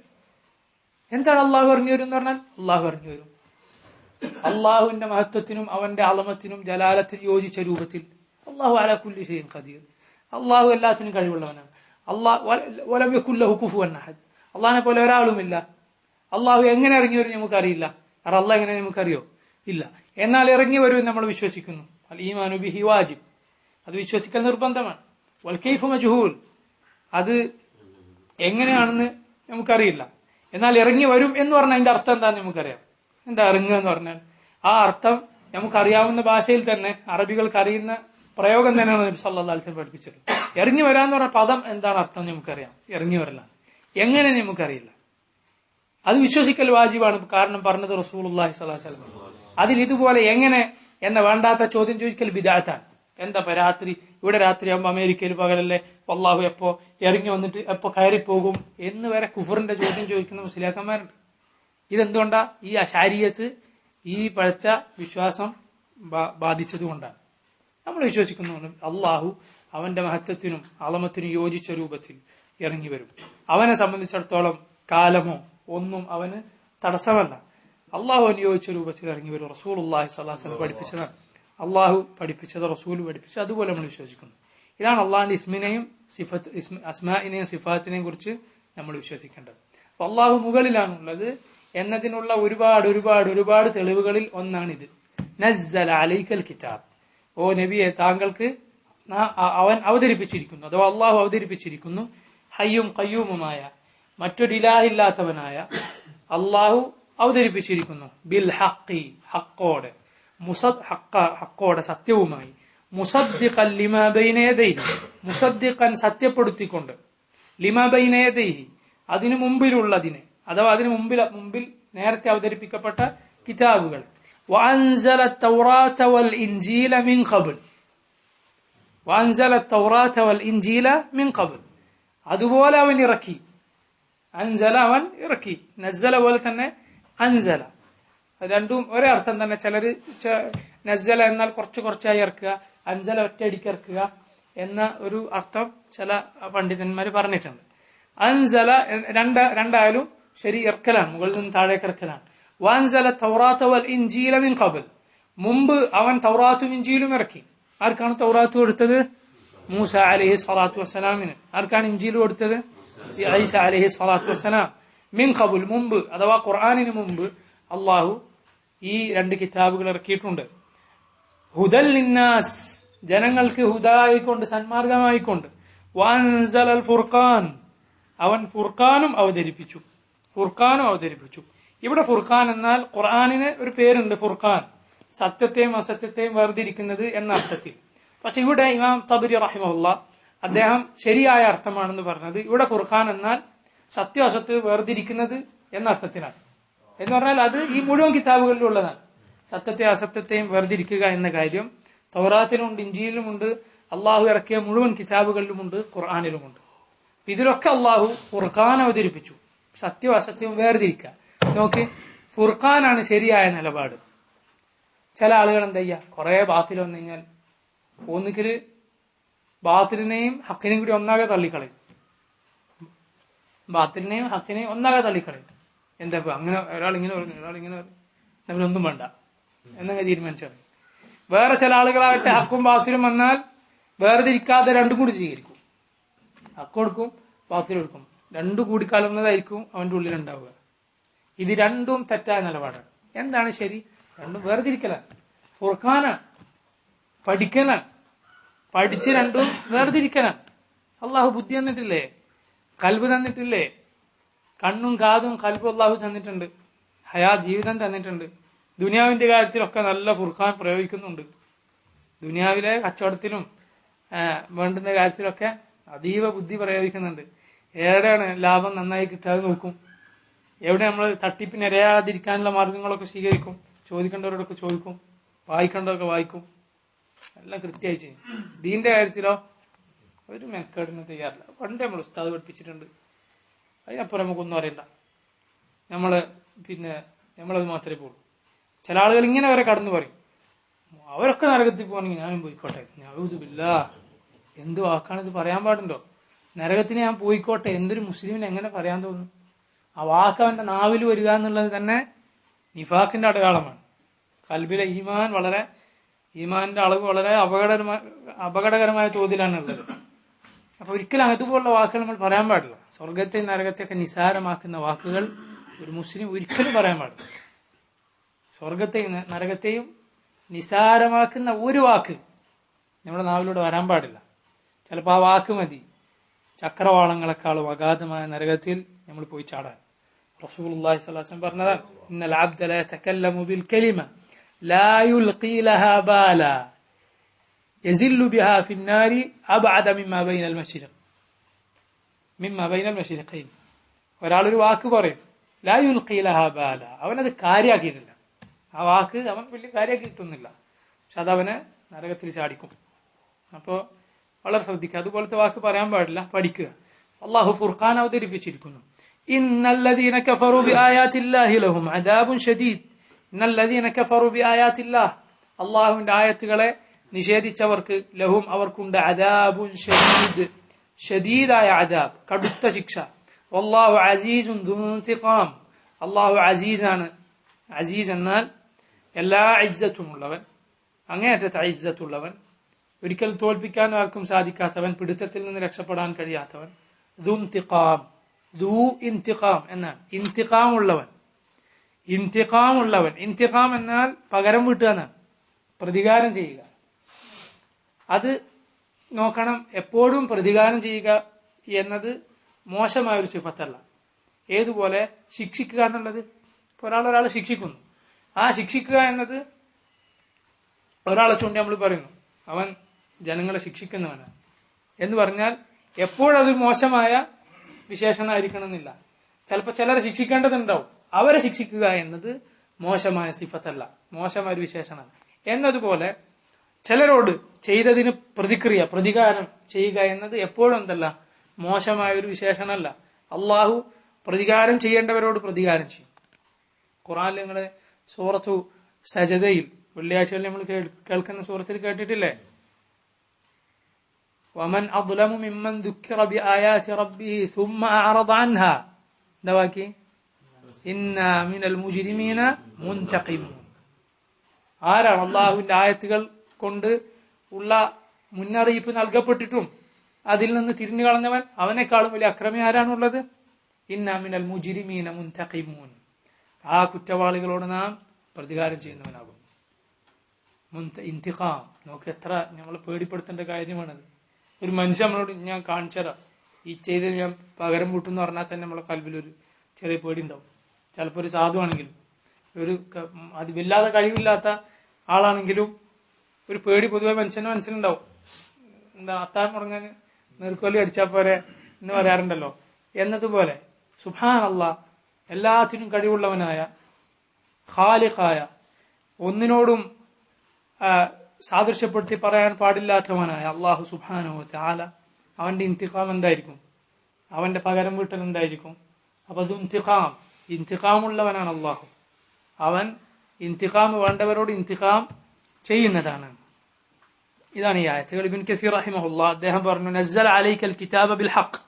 എന്താണ് അള്ളാഹു ഇറങ്ങി വരും എന്ന് പറഞ്ഞാൽ? അള്ളാഹു ഇറങ്ങി വരും അള്ളാഹുവിന്റെ മഹത്വത്തിനും അവന്റെ അളമത്തിനും ജലാലത്തിനും യോജിച്ച രൂപത്തിൽ. അള്ളാഹു അലാ കുല്ലി ഷൈഇൻ ഖദീർ, അള്ളാഹു എല്ലാത്തിനും കഴിവുള്ളവനാണ്. വലം യകുൽ ലഹു കുഫുവൻ അഹദ്, അള്ളാഹിനെ പോലെ ഒരാളുമില്ല. അള്ളാഹു എങ്ങനെ ഇറങ്ങി വരും നമുക്കറിയില്ല. കാരണം അള്ളാഹ് എങ്ങനെ നമുക്കറിയോ? ഇല്ല. എന്നാൽ ഇറങ്ങി വരും നമ്മൾ വിശ്വസിക്കുന്നു. അൽ ഈമാനു ബിഹി വാജിബ്, അത് വിശ്വസിക്കൽ നിർബന്ധമാണ്. വൽ കൈഫു മജ്ഹൂൽ, അത് എങ്ങനെയാണെന്ന് നമുക്കറിയില്ല. എന്നാൽ ഇറങ്ങി വരും എന്ന് പറഞ്ഞാൽ അതിന്റെ അർത്ഥം എന്താണെന്ന് നമുക്കറിയാം. എന്താ ഇറങ്ങുക എന്ന് പറഞ്ഞാൽ? ആ അർത്ഥം നമുക്കറിയാവുന്ന ഭാഷയിൽ തന്നെ, അറബികൾക്ക് അറിയുന്ന പ്രയോഗം തന്നെയാണ് നബി സല്ലല്ലാഹു അലൈഹി വസല്ലം പഠിപ്പിച്ചത്. ഇറങ്ങി വരാന്ന് പറഞ്ഞ പദം എന്താണ് അർത്ഥം നമുക്കറിയാം, ഇറങ്ങി വരലാണ്. എങ്ങനെ നമുക്കറിയില്ല. അത് വിശ്വസിക്കൽ വാജിബാണ്. കാരണം പറഞ്ഞത് റസൂലുള്ളാഹി സ്വല്ലല്ലാഹു അലൈഹി വസല്ലം. അതിൽ ഇതുപോലെ എങ്ങനെ എന്ന വേണ്ടാത്ത ചോദ്യം ചോദിക്കൽ ബിദ്അത്താണ്. എന്താ രാത്രി, ഇവിടെ രാത്രിയാകുമ്പോൾ അമേരിക്കയിൽ പകലല്ലേ, അല്ലാഹു എപ്പോ ഇറങ്ങി വന്നിട്ട് എപ്പോ കയറിപ്പോകും എന്ന് വരെ കുഫറിന്റെ ചോദ്യം ചോദിക്കുന്ന മുസ്ലിയാക്കന്മാരുണ്ട്. ഇതെന്തുകൊണ്ടാ? ഈ അശാരിയത്ത്, ഈ പഴച്ച വിശ്വാസം ബാധിച്ചതുകൊണ്ടാണ്. നമ്മൾ വിശ്വസിക്കുന്നു അള്ളാഹു അവന്റെ മഹത്വത്തിനും അളമത്തിനും യോജിച്ച രൂപത്തിൽ ഇറങ്ങി വരും. അവനെ സംബന്ധിച്ചിടത്തോളം കാലമോ ഒന്നും അവന് തടസ്സമല്ല. അള്ളാഹു അനുയോജിച്ച രൂപത്തിൽ ഇറങ്ങി വരും. റസൂലുള്ളാഹി സ്വല്ലല്ലാഹു അലൈഹി വസല്ലം പഠിപ്പിച്ചതാണ്, അള്ളാഹു പഠിപ്പിച്ചത്, റസൂൽ പഠിപ്പിച്ചത്, അതുപോലെ നമ്മൾ വിശ്വസിക്കുന്നു. ഇതാണ് അള്ളാഹിന്റെ ഇസ്മിനെയും അസ്മാഇനെയും സിഫാത്തിനെയും കുറിച്ച് നമ്മൾ വിശ്വസിക്കേണ്ടത്. അപ്പൊ അള്ളാഹു മുകളിലാണുള്ളത് എന്നതിനുള്ള ഒരുപാട് ഒരുപാട് ഒരുപാട് തെളിവുകളിൽ ഒന്നാണിത്. നസ്സല അലൈക്കൽ കിതാബ്, ഓ നബിയെ താങ്കൾക്ക് അവൻ അവതരിപ്പിച്ചിരിക്കുന്നു, അഥവാ അള്ളാഹു അവതരിപ്പിച്ചിരിക്കുന്നു, ഹയ്യും ഖയ്യൂമുമായ മറ്റൊരു ഇലാഹില്ലാത്തവനായ അള്ളാഹു അവതരിപ്പിച്ചിരിക്കുന്നു, ബിൽ ഹഖി ഹഖോടെ, ഹഖോടെ സത്യവുമായി, മുസദ്ദിഖൻ ലിമാ ബൈന യദൈഹി, മുസദ്ദിഖൻ സത്യപ്പെടുത്തിക്കൊണ്ട്, ലിമാ ബൈന യദൈഹി അതിനു മുമ്പിലുള്ളതിനെ, അഥവാ അതിനു മുമ്പിൽ നേരത്തെ അവതരിപ്പിക്കപ്പെട്ട കിതാബുകൾ, വഅൻസല തൗറാത വൽ ഇൻജീല മിൻ ഖബ്ൽ, വഅൻസല തൗറാത വൽ ഇൻജീല മിൻ ഖബ്ൽ, അതുപോലെ അവൻ ഇറക്കി. അൻസല അവൻ ഇറക്കി, നസ്സല പോലെ തന്നെ അൻസല, രണ്ടും ഒരേ അർത്ഥം തന്നെ. ചിലര് നസ്സല എന്നാൽ കുറച്ച് കുറച്ചായി ഇറക്കുക, അൻസല ഒറ്റയടിക്ക് ഇറക്കുക എന്ന ഒരു അർത്ഥം ചില പണ്ഡിതന്മാർ പറഞ്ഞിട്ടുണ്ട്. അൻസല രണ്ടായാലും ശരി, ഇറക്കലാണ്, മുകളിൽ നിന്ന് താഴേക്ക് ഇറക്കലാണ്. വഅൻസല തൗറാത വൽ ഇൻജീല മിൻ ഖബ്ൽ, മുമ്പ് അവൻ തൗറാത്തും ഇൻജീലും ഇറക്കി. ആർക്കാണ് തൗറാത്ത് കൊടുത്തത്? മൂസ അലൈഹി സ്വലാത്തു വസ്സലാമിന്. ആർക്കാണ് ഇൻജീൽ കൊടുത്തത്? ഈസ അലൈഹി സ്വലാത്തു വസ്സലാം. മിൻ ഖബ്ൽ മുമ്പ്, അഥവാ ഖുർആനിന് മുമ്പ് അള്ളാഹു ഈ രണ്ട് കിതാബുകൾ ഇറക്കിയിട്ടുണ്ട്. ഹുദൽ ലിന്നാസ്, ജനങ്ങൾക്ക് ഹുദായിക്കൊണ്ട്, സന്മാർഗമായിക്കൊണ്ട്. വഅൻസലൽ ഫുർഖാൻ, അവൻ ഫുർഖാനും അവതരിപ്പിച്ചു, ഫുർഖാനും അവതരിപ്പിച്ചു. ഇവിടെ ഫുർഖാൻ എന്നാൽ ഖുർആനിന് ഒരു പേരുണ്ട്, ഫുർഖാൻ, സത്യത്തെയും അസത്യത്തെയും വേർതിരിക്കുന്നത് എന്ന അർത്ഥത്തിൽ. പക്ഷെ ഇവിടെ ഇമാം തബരി റഹിമഹുല്ലാഹ് അദ്ദേഹം ശരിയായ അർത്ഥമാണെന്ന് പറഞ്ഞത്, ഇവിടെ ഫുർഖാൻ എന്നാൽ സത്യം അസത്യം വേർതിരിക്കുന്നത് എന്ന അർത്ഥത്തിലാണ്. എന്ന് പറഞ്ഞാൽ അത് ഈ മുഴുവൻ കിതാബുകളിലും ഉള്ളതാണ്. സത്യത്തെ അസത്യത്തെയും വേർതിരിക്കുക എന്ന കാര്യം തൗറാത്തിലുമുണ്ട്, ഇൻജീലിലുമുണ്ട്, അള്ളാഹു ഇറക്കിയ മുഴുവൻ കിതാബുകളിലുമുണ്ട്, ഖുർആനിലുമുണ്ട്. ഇതിലൊക്കെ അള്ളാഹു ഫുർഖാൻ അവതരിപ്പിച്ചു, സത്യവും അസത്യവും വേർതിരിക്കുക. നോക്ക്, ഫുർഖാനാണ് ശരിയായ നിലപാട്. ചില ആളുകൾ എന്താ ചെയ്യുക, കുറെ ബാത്തിൽ വന്നു കഴിഞ്ഞാൽ ഒന്നുകിൽ ബാത്തിലിനെയും ഹക്കിനെയും കൂടി ഒന്നാകെ തള്ളിക്കളയും, ബാത്തിലിനെയും ഹക്കിനെയും ഒന്നാകെ തള്ളിക്കളയും. എന്താ അങ്ങനെ ഒരാളിങ്ങനെ പറഞ്ഞു, ഒരാളിങ്ങനെ പറഞ്ഞു, നമ്മളൊന്നും വേണ്ട എന്നൊക്കെ തീരുമാനിച്ചത്. വേറെ ചില ആളുകളാകട്ടെ ഹക്കും ബാത്തിലും വന്നാൽ വേർതിരിക്കാതെ രണ്ടും കൂടി സ്വീകരിക്കും, ഹക്ക് കൊടുക്കും ബാത്തിൽ കൊടുക്കും, രണ്ടും കൂടി കലർന്നതായിരിക്കും അവന്റെ ഉള്ളിലുണ്ടാവുക. ഇത് രണ്ടും തെറ്റായ നിലപാടാണ്. എന്താണ് ശരി? രണ്ടും വേർതിരിക്കലാണ്, ഫുർഖാനാണ്, പഠിക്കലാണ്, പഠിച്ച് രണ്ടും വേർതിരിക്കലാണ്. അള്ളാഹു ബുദ്ധി തന്നിട്ടില്ലേ, കൽബ് തന്നിട്ടില്ലേ, കണ്ണും കാതും കൽബും അള്ളാഹു തന്നിട്ടുണ്ട്, ജീവിതം തന്നിട്ടുണ്ട്. ദുനിയാവിന്റെ കാര്യത്തിലൊക്കെ നല്ല ഫുർഖാൻ പ്രയോഗിക്കുന്നുണ്ട്. ദുനിയാവിലെ കച്ചവടത്തിലും വേണ്ടുന്ന കാര്യത്തിലൊക്കെ അതീവ ബുദ്ധി പ്രയോഗിക്കുന്നുണ്ട്. എവിടെയാണ് ലാഭം നന്നായി കിട്ടാതെ നോക്കും, എവിടെ നമ്മൾ തട്ടിപ്പിന് ഇരയാതിരിക്കാനുള്ള മാർഗങ്ങളൊക്കെ സ്വീകരിക്കും, ചോദിക്കേണ്ടവരോടൊക്കെ ചോദിക്കും, വായിക്കേണ്ടതൊക്കെ വായിക്കും, എല്ലാം കൃത്യമായി ചെയ്യും. ദീന്റെ കാര്യത്തിലോ ഒരു മെനക്കേടിന് തയ്യാറില്ല. പണ്ട് നമ്മൾ ഉസ്താദ് പഠിപ്പിച്ചിട്ടുണ്ട്, അതിനപ്പുറം നമുക്കൊന്നും അറിയില്ല. നമ്മളത് മാത്രമേ പോകുള്ളൂ. ചില ആളുകൾ ഇങ്ങനെ വരെ കടന്നു പറയും, അവരൊക്കെ നരകത്തിൽ പോകണമെങ്കിൽ ഞാനും പോയിക്കോട്ടെ. നഊദു ബില്ലാഹ്, എന്ത് വാക്കാണിത്, പറയാൻ പാടുണ്ടോ? നരകത്തിന് ഞാൻ പോയിക്കോട്ടെ എന്തൊരു മുസ്ലിമിന് എങ്ങനെ പറയാൻ തോന്നുന്നു? ആ വാക്ക് അവന്റെ നാവിൽ വരിക എന്നുള്ളത് തന്നെ നിഫാഖിന്റെ അടയാളമാണ്. കൽബിലെ ഈമാന്റെ അളവ് വളരെ അപകടകരമായ തോതിലാണ് ഉള്ളത്. അപ്പൊ ഒരിക്കലും അതുപോലുള്ള വാക്കുകൾ നമ്മൾ പറയാൻ പാടില്ല. സ്വർഗത്തെയും നരകത്തെയൊക്കെ നിസാരമാക്കുന്ന വാക്കുകൾ ഒരു മുസ്ലിം ഒരിക്കലും പറയാൻ പാടില്ല. സ്വർഗത്തെയും നരകത്തെയും നിസാരമാക്കുന്ന ഒരു വാക്ക് നമ്മുടെ നാവിലൂടെ വരാൻ പാടില്ല. ചിലപ്പോൾ ആ വാക്ക് മതി ചക്രവാളങ്ങളെക്കാളും അഗാധമായ നരകത്തിൽ നമ്മൾ പോയി ചാടാൻ. റസൂലുള്ളാഹി സ്വല്ലല്ലാഹു അലൈഹി വസല്ലം പറഞ്ഞതാണ്, ഇന്നൽ അബ്ദ ലാ യതകല്ലമു ബിൽ കലിമ ലാ യുൽഖി ലഹാ ബാല യസില്ലു ബിഹാ ഫിന്നാരി അബ്അദ മിമ്മാ ബൈനൽ മശ്രിഖൈൻ. ഒരാളൊരു വാക്ക് പറയും, ലാ യുൽഖി ലഹാ ബാല, അവനത് കാര്യാക്കിയിട്ടില്ല. ആ വാക്ക് അവൻ വലിയ കാര്യാക്കി കിട്ടുന്നില്ല, പക്ഷെ അതവനെ നരകത്തിൽ ചാടിക്കും. അപ്പോ വളരെ ശ്രദ്ധിക്കുക, അതുപോലത്തെ വാക്ക് പറയാൻ പാടില്ല, പഠിക്കുക. അള്ളാഹു ഫുർഖാൻ അവതരിപ്പിച്ചിരിക്കുന്നു, ഇന്നല്ലദീന കഫറു ബിആയാതില്ലാഹി ലഹും അദാബുൻ ശദീദ്. ഇന്നല്ലദീന കഫറു ബിആയാതില്ലാഹ്, അള്ളാഹുവിന്റെ ആയത്തുകളെ നിഷേധിച്ചവർക്ക് ലഹും അവർക്കുണ്ട് അദാബുൻ ശദീദ്, ശദീദായ അദാബ്, കടുത്ത ശിക്ഷ. വല്ലാഹു അസീസുൻ ദു ഇന്തിഖാം, അള്ളാഹു അസീസാണ്. അസീസ് എന്നാൽ എല്ലാ ഇസ്സത്തുമുള്ളവൻ, അങ്ങേയറ്റത്തെ ഇസ്സത്തുള്ളവൻ, ഒരിക്കൽ തോൽപ്പിക്കാൻ ആർക്കും സാധിക്കാത്തവൻ, പിടുത്തത്തിൽ നിന്ന് രക്ഷപ്പെടാൻ കഴിയാത്തവൻ. ദു ഇന്തിഖാം, ദു ഇന്തിഖാം എന്നാൽ ഇന്തിഖാം ഉള്ളവൻ, ഇന്തിഖാം ഉള്ളവൻ. ഇന്തിഖാം എന്നാൽ പകരം വീട്ടുക എന്നാണ്, പ്രതികാരം ചെയ്യുക. അത് നോക്കണം, എപ്പോഴും പ്രതികാരം ചെയ്യുക എന്നത് മോശമായൊരു സിഫത്തല്ല. ഏതുപോലെ ശിക്ഷിക്കുക എന്നുള്ളത്, ഇപ്പൊ ഒരാളെ ശിക്ഷിക്കുന്നു, ആ ശിക്ഷിക്കുക എന്നത് ഒരാളെ ചൂണ്ടി നമ്മൾ പറയുന്നു അവൻ ജനങ്ങളെ ശിക്ഷിക്കുന്നവനാണ് എന്ന് പറഞ്ഞാൽ എപ്പോഴത് മോശമായ വിശേഷണമായിരിക്കണം എന്നില്ല. ചിലപ്പോൾ ചിലരെ ശിക്ഷിക്കേണ്ടതുണ്ടാവും, അവരെ ശിക്ഷിക്കുക എന്നത് മോശമായ സിഫത്തല്ല, മോശമായ ഒരു വിശേഷണമാണ്. എന്നതുപോലെ ചിലരോട് ചെയ്തതിന് പ്രതികാരം ചെയ്യുക എന്നത് എപ്പോഴും എന്തല്ല, മോശമായ ഒരു വിശേഷണമല്ല. അള്ളാഹു പ്രതികാരം ചെയ്യേണ്ടവരോട് പ്രതികാരം ചെയ്യും. ഖുർആനിൽ നിങ്ങള് സൂറത്തു സജദയിൽ വെള്ളിയാഴ്ചകളിൽ നമ്മൾ കേൾക്കുന്ന സൂറത്തിൽ കേട്ടിട്ടില്ലേ, വമൻ അദ്ലമു മിമ്മൻ ദുക്കിറ ബിആയാതി റബ്ബിഹി സുമ്മ അഅറദ അൻഹാ, എന്താ ബാക്കി, ഇന്നാ മിനൽ മുജ്രിമീന മുൻതഖിമൂൻ. ആരാണ് അള്ളാഹുവിന്റെ ആയത്തുകൾ കൊണ്ട് ഉള്ള മുന്നറിയിപ്പ് നൽകപ്പെട്ടിട്ടും അതിൽ നിന്ന് തിരിഞ്ഞു കളഞ്ഞവൻ, അവനേക്കാളും വലിയ അക്രമി ആരാണുള്ളത്? ഇന്നാ മിനൽ മുജ്രിമീന മുൻതഖിമൂൻ, ആ കുറ്റവാളികളോട് നാം പ്രതികാരം ചെയ്യുന്നവനാകും. ഇന്തിഖാം, നോക്ക് എത്ര നമ്മളെ പേടിപ്പെടുത്തേണ്ട കാര്യമാണത്. ഒരു മനുഷ്യൻ നമ്മളോട് ഞാൻ കാണിച്ചതാ ഈ ചെയ്ത് ഞാൻ പകരം കൂട്ടുന്ന് പറഞ്ഞാൽ തന്നെ നമ്മളെ കൽവിലൊരു ചെറിയ പേടി ഉണ്ടാവും. ചിലപ്പോൾ ഒരു സാധുവാണെങ്കിലും, ഒരു അത് വല്ലാതെ കഴിവില്ലാത്ത ആളാണെങ്കിലും ഒരു പേടി പൊതുവെ മനുഷ്യന്റെ മനസ്സിലുണ്ടാവും. എന്താ അത്താൻ മുറങ്ങാൻ നീർക്കോലി അടിച്ചാൽ പോരെ എന്ന് പറയാറുണ്ടല്ലോ. എന്നതുപോലെ സുബ്ഹാനല്ലാഹ്, എല്ലാത്തിനും കഴിവുള്ളവനായ ഖാലിഖായ, ഒന്നിനോടും സാദൃശ്യപ്പെടുത്തി പറയാൻ പാടില്ലാത്തവനായ അള്ളാഹു സുബ്ഹാനഹു വ തആല, അവന്റെ ഇന്തിഖാം എന്തായിരിക്കും, അവന്റെ പകരം വീട്ടൽ എന്തായിരിക്കും? അപ്പൊ അത് ഇന്തിഖാമുള്ളവനാണ് അള്ളാഹു. അവൻ ഇന്തിഖാം വേണ്ടവരോട് ഇന്തിഖാം ചെയ്യുന്നതാണ്. ഇതാണ് ഈ ആയത്തുകൾ. ഇബ്നു കസീർ റഹിമഹുല്ലാഹ് അദ്ദേഹം പറഞ്ഞു, നസ്സല അലൈക്കൽ കിതാബ ബിൽ ഹഖ്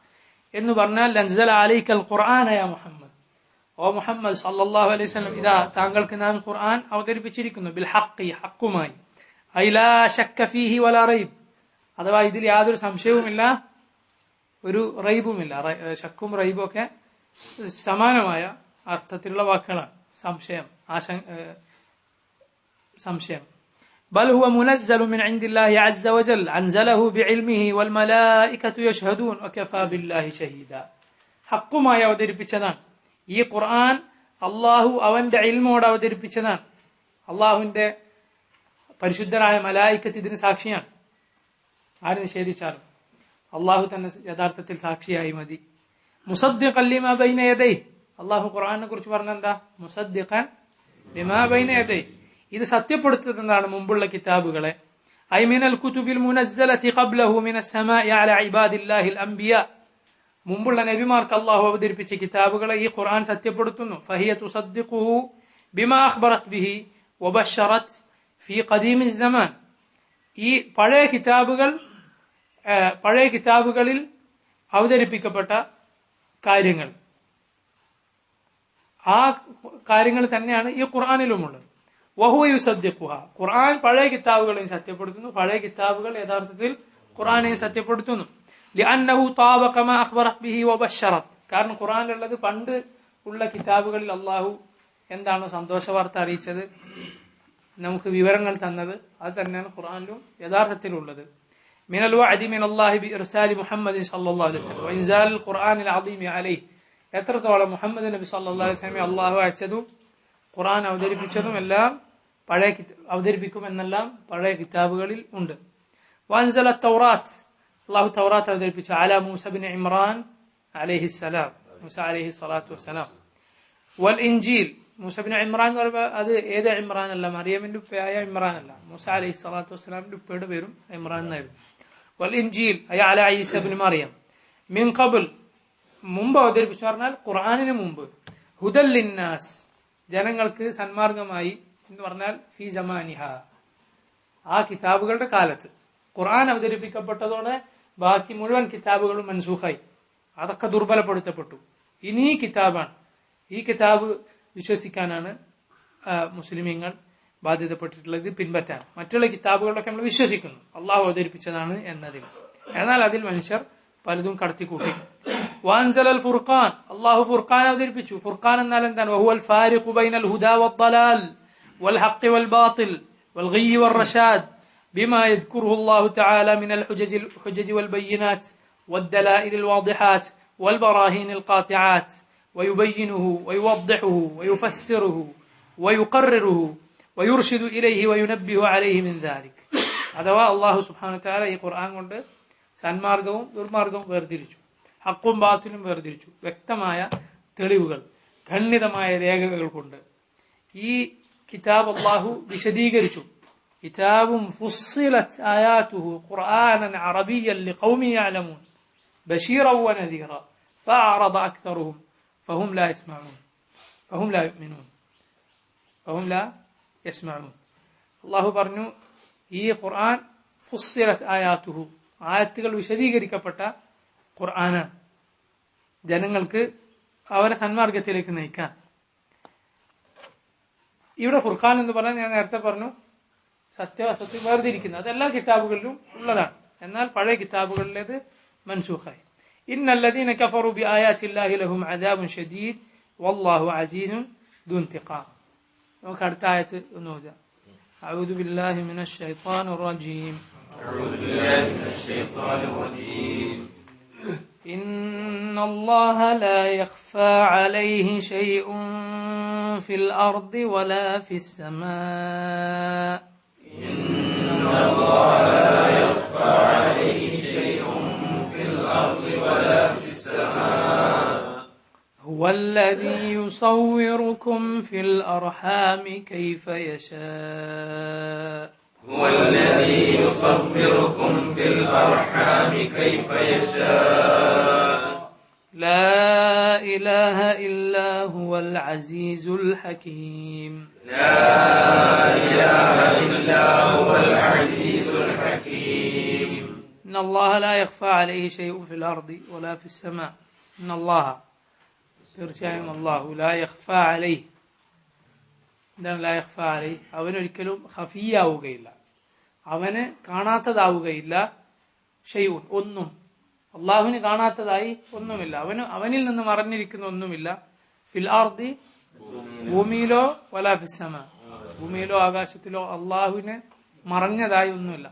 എന്ന് പറഞ്ഞാൽ നസ്സല അലൈക്കൽ ഖുർആന യാ മുഹമ്മദ്, ഓ മുഹമ്മദ് സല്ലല്ലാഹു അലൈഹി വസല്ലം, ഇതാ താങ്കൾക്ക് നാം ഖുർആൻ അവതരിപ്പിച്ചിരിക്കുന്നു, ബിൽ ഹഖ്, ഹഖുമായി, ഐ ലാ ശക്ക ഫീഹി വലാ റൈബ്, അഥവാ ഇതിൽ യാതൊരു സംശയവുമില്ല, ഒരു റൈബുമില്ല. ശക്കും റൈബും ഒക്കെ സമാനമായ അർത്ഥത്തിലുള്ള വാക്കുകളാണ്. സംശയം. ബൽ ഹുവ മുനസ്സലു മിൻ ഇൻദില്ലാഹി അസ്സ വജൽ, അൻസലഹു ബിഇൽമിഹി വൽ മലായികതു യശ്ഹദൂൻ വകഫാ ബില്ലാഹി ഷഹീദ. ഹഖുമായി അവതരിപ്പിച്ചതാണ് ഈ ഖുർആൻ. അള്ളാഹു അവന്റെ ഇൽമോട് അവതരിപ്പിച്ചതാണ്. അള്ളാഹുവിന്റെ പരിശുദ്ധരായ മലായികത്ത് ഇതിന് സാക്ഷിയാണ്. ആര് നിഷേധിച്ചാലും അള്ളാഹു തന്നെ യഥാർത്ഥത്തിൽ സാക്ഷിയായി മതി. മുസദ്ദിഖൻ ലിമാ ബൈന യദൈഹി, അള്ളാഹു ഖുർആനെ കുറിച്ച് പറഞ്ഞെന്താ, മുസദ്ദിഖൻ ലിമാ ബൈന യദൈഹി, ഇത് സത്യപ്പെടുത്തുന്നതാണ് മുമ്പുള്ള കിതാബുകളെ. ഐ മിനൽ കുതുബിൽ മുനസ്സലതി ഖബ്ലഹു മിനസ് സമാഇ അലാ ഇബാദില്ലാഹിൽ അംബിയാ, മുമ്പുള്ള നബിമാർക്ക് അള്ളാഹു അവതരിപ്പിച്ച കിതാബുകളെ ഈ ഖുർആൻ സത്യപ്പെടുത്തുന്നു. ഫഹിയ തുസദ്ദിഖുഹു ബിമാ അഖ്ബറത് ബിഹി വബശറത് ഫീ ഖദീമി സമാൻ, ഈ പഴയ കിതാബുകളിൽ അവതരിപ്പിക്കപ്പെട്ട കാര്യങ്ങൾ, ആ കാര്യങ്ങൾ തന്നെയാണ് ഈ ഖുർആനിലുമുള്ളത്. വഹുവ യുസദ്ദിഖുഹ, ഖുർആൻ പഴയ കിതാബുകളെയും സത്യപ്പെടുത്തുന്നു, പഴയ കിതാബുകൾ യഥാർത്ഥത്തിൽ ഖുർആനെയും സത്യപ്പെടുത്തുന്നു. ലിഅന്നഹു താബഖ മാ അഖ്ബറത് ബിഹി വബശറത്, കാരണം ഖുർആനിലുള്ളത് പണ്ട് ഉള്ള കിതാബുകളിൽ അള്ളാഹു എന്താണോ സന്തോഷ വാർത്ത അറിയിച്ചത്, നമുക്ക് വിവരങ്ങൾ തന്നത്, അത് തന്നെയാണ് ഖുർആനിലും യഥാർത്ഥത്തിലുള്ളത്. മിനൽ വഅദി മിനല്ലാഹി ബിഇർസാലി മുഹമ്മദ് സല്ലല്ലാഹു അലൈഹി വസല്ലം വഇൻസാലിൽ ഖുർആനിൽ അദീമി അലൈഹി, എത്രത്തോളം മുഹമ്മദ് നബി സല്ലല്ലാഹു അലൈഹി വസല്ലം അള്ളാഹു അയച്ചതും ഖുർആൻ അവതരിപ്പിച്ചതും എല്ലാം അവതരിപ്പിക്കുമെന്നെല്ലാം പഴയ കിതാബുകളിൽ ഉണ്ട്. വഅൻസല തൗറാത്ത്, അള്ളാഹു തൗറാത്ത് അവതരിപ്പിച്ചു, അലാ മൂസ ബിൻ ഇമ്രാൻ അലൈഹിസ്സലാം, മൂസ അലൈഹി സ്വലാത്തു വസ്സലാം. വൽ ഇൻജീൽ മൂസ ബിൻ ഇമ്രാൻ എന്ന് പറയുമ്പോൾ അത് ഏത് ഇമ്രാൻ അല്ല, മറിയമിന്റെ ഉപ്പയായ ഇമ്രാൻ അല്ല, മൂസ അലൈഹി സ്വലാത്തു വസ്സലാമിന്റെ ഉപ്പയുടെ പേരും ഇമ്രാൻ എന്നായിരുന്നു. വൽ ഇൻജീൽ അല ഈസ ബിൻ മറിയം മിൻ ഖബൽ മുമ്പ് അവതരിപ്പിച്ചു പറഞ്ഞാൽ ഖുർആനിന് മുമ്പ്, ഹുദൽ ലിന്നാസ് ജനങ്ങൾക്ക് സന്മാർഗമായി എന്ന് പറഞ്ഞാൽ ഫി ജമാനിഹ ആ കിതാബുകളുടെ കാലത്ത്. ഖുർആൻ അവതരിപ്പിക്കപ്പെട്ടതോടെ ബാക്കി മുഴുവൻ കിതാബുകളും മൻസൂഖായി, അതൊക്കെ ദുർബലപ്പെടുത്തപ്പെട്ടു. ഇനി ഈ കിതാബാണ്, ഈ കിതാബ് വിശ്വസിക്കാനാണ് മുസ്ലിമീങ്ങൾ ബാധ്യതപ്പെട്ടിട്ടുള്ളത്, ഇത് പിൻപറ്റാൻ. മറ്റുള്ള കിതാബുകളിലൊക്കെ നമ്മൾ വിശ്വസിക്കുന്നു അള്ളാഹു അവതരിപ്പിച്ചതാണ് എന്നതിൽ, എന്നാൽ അതിൽ മനുഷ്യർ പലതും കടത്തിക്കൂട്ടി. വാൻസലൽ ഫുർഖാൻ, അള്ളാഹു ഫുർഖാൻ അവതരിപ്പിച്ചു. ഫുർഖാൻ എന്നാൽ എന്താണ്? വഹുവൽ ഫാരിഖു ബൈനൽ ഹുദാ വദ്ദലാൽ വൽ ഹഖ് വൽ ബാത്തിൽ വൽ ഗയ്യ് വൽ റശാദ് ബിമാ യദ്കുറുഹു അല്ലാഹു തആല മിനൽ ഹുജജ് വൽ ബയ്യിനാത്ത് വദ്ദലാഇൽ വാദിഹാത്ത് വൽ ബറാഹീനിൽ ഖാതിആത്ത് വയുബയ്യിനുഹു വയുവദ്ദിഹുഹു വയുഫസ്സിറുഹു വയുഖർറിറുഹു വയുർഷിദു ഇലൈഹി വയുനബ്ബിഹു അലൈഹി മിൻ ദാലിക്. അഥവാ അല്ലാഹു സുബ്ഹാനഹു വ തആല ഈ ഖുർആൻ കൊണ്ട് സന്മാർഗവും ദുർമാർഗവും വേർതിരിച്ചു, ഹക്കും ബാത്തിലും വേർതിരിച്ചു. വ്യക്തമായ തെളിവുകൾ, ഖണ്ഡിതമായ രേഖകൾ കൊണ്ട് ഈ കിതാബ് അല്ലാഹു വിശദീകരിച്ചു. കിതാബും ഫുസ്സിലത് ആയാതുഹു ഖുർആനൻ അറബിയ്യൻ ലിഖൗമി യഅലമൂൻ ബശീറൻ വനദീറ ഫഅറദ അക്തറുഹും ഫഹും ലാ യസ്മഊൻ ഫഹും ലാ യുഅ്മിനൂൻ ഫഹും ലാ യസ്മഊൻ. അല്ലാഹു പറഞ്ഞു ഈ ഖുർആൻ ഫുസ്സിലത് ആയാതുഹു ആയത്തുകൾ വിശദീകരിക്കപ്പെട്ട ഖുർആനാണ്, ജനങ്ങൾക്ക് അവരെ സന്മാർഗത്തിലേക്ക് നയിക്കാൻ. ഇവിടെ ഫുർഖാൻ എന്ന് പറഞ്ഞാൽ ഞാൻ നേരത്തെ പറഞ്ഞു സത്യാസത്യം വേർതിരിക്കുന്നത്, അതെല്ലാ കിതാബുകളിലും ഉള്ളതാണ്. എന്നാൽ പഴയ കിതാബുകളിലേത് മൻസൂഖായി. ഇന്നല്ലദീന കഫറു ബിആയാതില്ലാഹി ലഹും അദാബുൻ ശദീദ് വല്ലാഹു അസീസുൻ ദു ഇന്തിഖാം. നമുക്ക് അടുത്ത ആയത്ത് ഒന്ന് ഓതാം. അഊദു ബില്ലാഹി മിനശ് ശൈത്വാനിർ റജീം. أعوذ بالله من الشيطان الرجيم. إن الله لا يخفى عليه شيء في الأرض ولا في السماء. إن الله لا يخفى عليه شيء في الأرض ولا في السماء. هو الذي يصوركم في الأرحام كيف يشاء. هو الذي يصوركم في الأرحام كيف يشاء. لا إله إلا هو العزيز الحكيم. لا إله إلا هو العزيز الحكيم. إن الله لا يخفى عليه شيء في الأرض ولا في السماء. إن الله തീർച്ചയായും അല്ലാഹു ലാ യഖ്ഫ അലൈഹി, എന്താണ് ലാ യഖ്ഫ അലൈഹി? അവനൊരിക്കലും ഖഫിയാവുകയില്ല, അവന് കാണാത്തതാവുകയില്ല. ഷൈഉൻ ഒന്നും, അള്ളാഹുവിന് കാണാത്തതായി ഒന്നുമില്ല, അവനിൽ നിന്ന് മറഞ്ഞിരിക്കുന്ന ഒന്നുമില്ല. ഫിൽ അർദി ഭൂമിയിലോ വലാ ഫിസ്സമാ, ഭൂമിയിലോ ആകാശത്തിലോ അള്ളാഹുവിന് മറഞ്ഞതായി ഒന്നുമില്ല.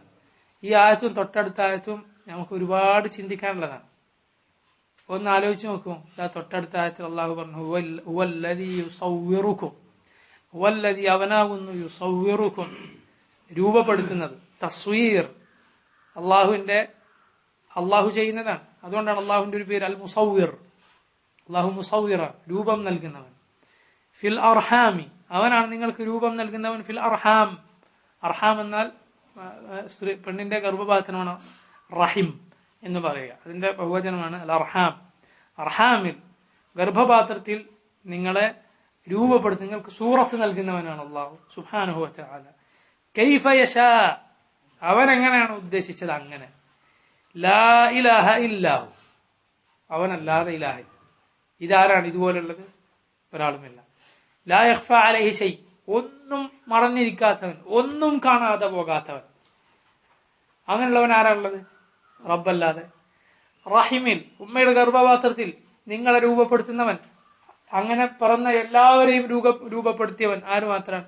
ഈ ആയത്തും തൊട്ടടുത്ത ആയത്തും നമുക്ക് ഒരുപാട് ചിന്തിക്കാനുള്ളതാണ്. ഒന്ന് ആലോചിച്ച് നോക്കൂ. തൊട്ടടുത്ത ആയത്തിൽ അള്ളാഹു പറഞ്ഞു ഹുവല്ലദീ യുസവ്വിറുക്കും, ഹുവല്ലദീ അവനാകുന്നു യുസവ്വിറുക്കും രൂപപ്പെടുത്തുന്നത്. തസ്വീർ അള്ളാഹു ചെയ്യുന്നതാണ്. അതുകൊണ്ടാണ് അള്ളാഹുവിന്റെ ഒരു പേര് അൽ മുസവ്വിർ. അള്ളാഹു മുസവ്വിറ, രൂപം നൽകുന്നവൻ. ഫിൽ അർഹാമി, അവനാണ് നിങ്ങൾക്ക് രൂപം നൽകുന്നവൻ. ഫിൽ അർഹാം, അർഹാം എന്നാൽ പെണ്ണിന്റെ ഗർഭപാത്രമാണ് റഹിം എന്ന് പറയുക, അതിന്റെ ബഹുവചനമാണ് അൽ അർഹാം. അർഹാമിൽ ഗർഭപാത്രത്തിൽ നിങ്ങളെ രൂപപ്പെടുത്തി നിങ്ങൾക്ക് സൂറത്ത് നൽകുന്നവനാണ് അള്ളാഹു സുബ്ഹാനഹു വ തആല. കൈഫ യശാ, അവൻ എങ്ങനെയാണ് ഉദ്ദേശിച്ചത് അങ്ങനെ. ലാ ഇലാഹ ഇല്ലാഹു, അവനല്ലാതെ ഇലാഹി. ഇതാരാണ് ഇതുപോലുള്ളത്? ഒരാളുമില്ല. ലാ യഖ്ഫ അലൈഹി ഷൈ, ഒന്നും മറഞ്ഞിരിക്കാത്തവൻ, ഒന്നും കാണാതെ പോകാത്തവൻ. അങ്ങനെയുള്ളവൻ ആരാണുള്ളത്? റബ്ബല്ലാതെ. റഹിമിൽ, ഉമ്മയുടെ ഗർഭപാത്രത്തിൽ നിങ്ങളെ രൂപപ്പെടുത്തുന്നവൻ, അങ്ങനെ പറഞ്ഞ എല്ലാവരെയും രൂപപ്പെടുത്തിയവൻ ആര് മാത്രമാണ്?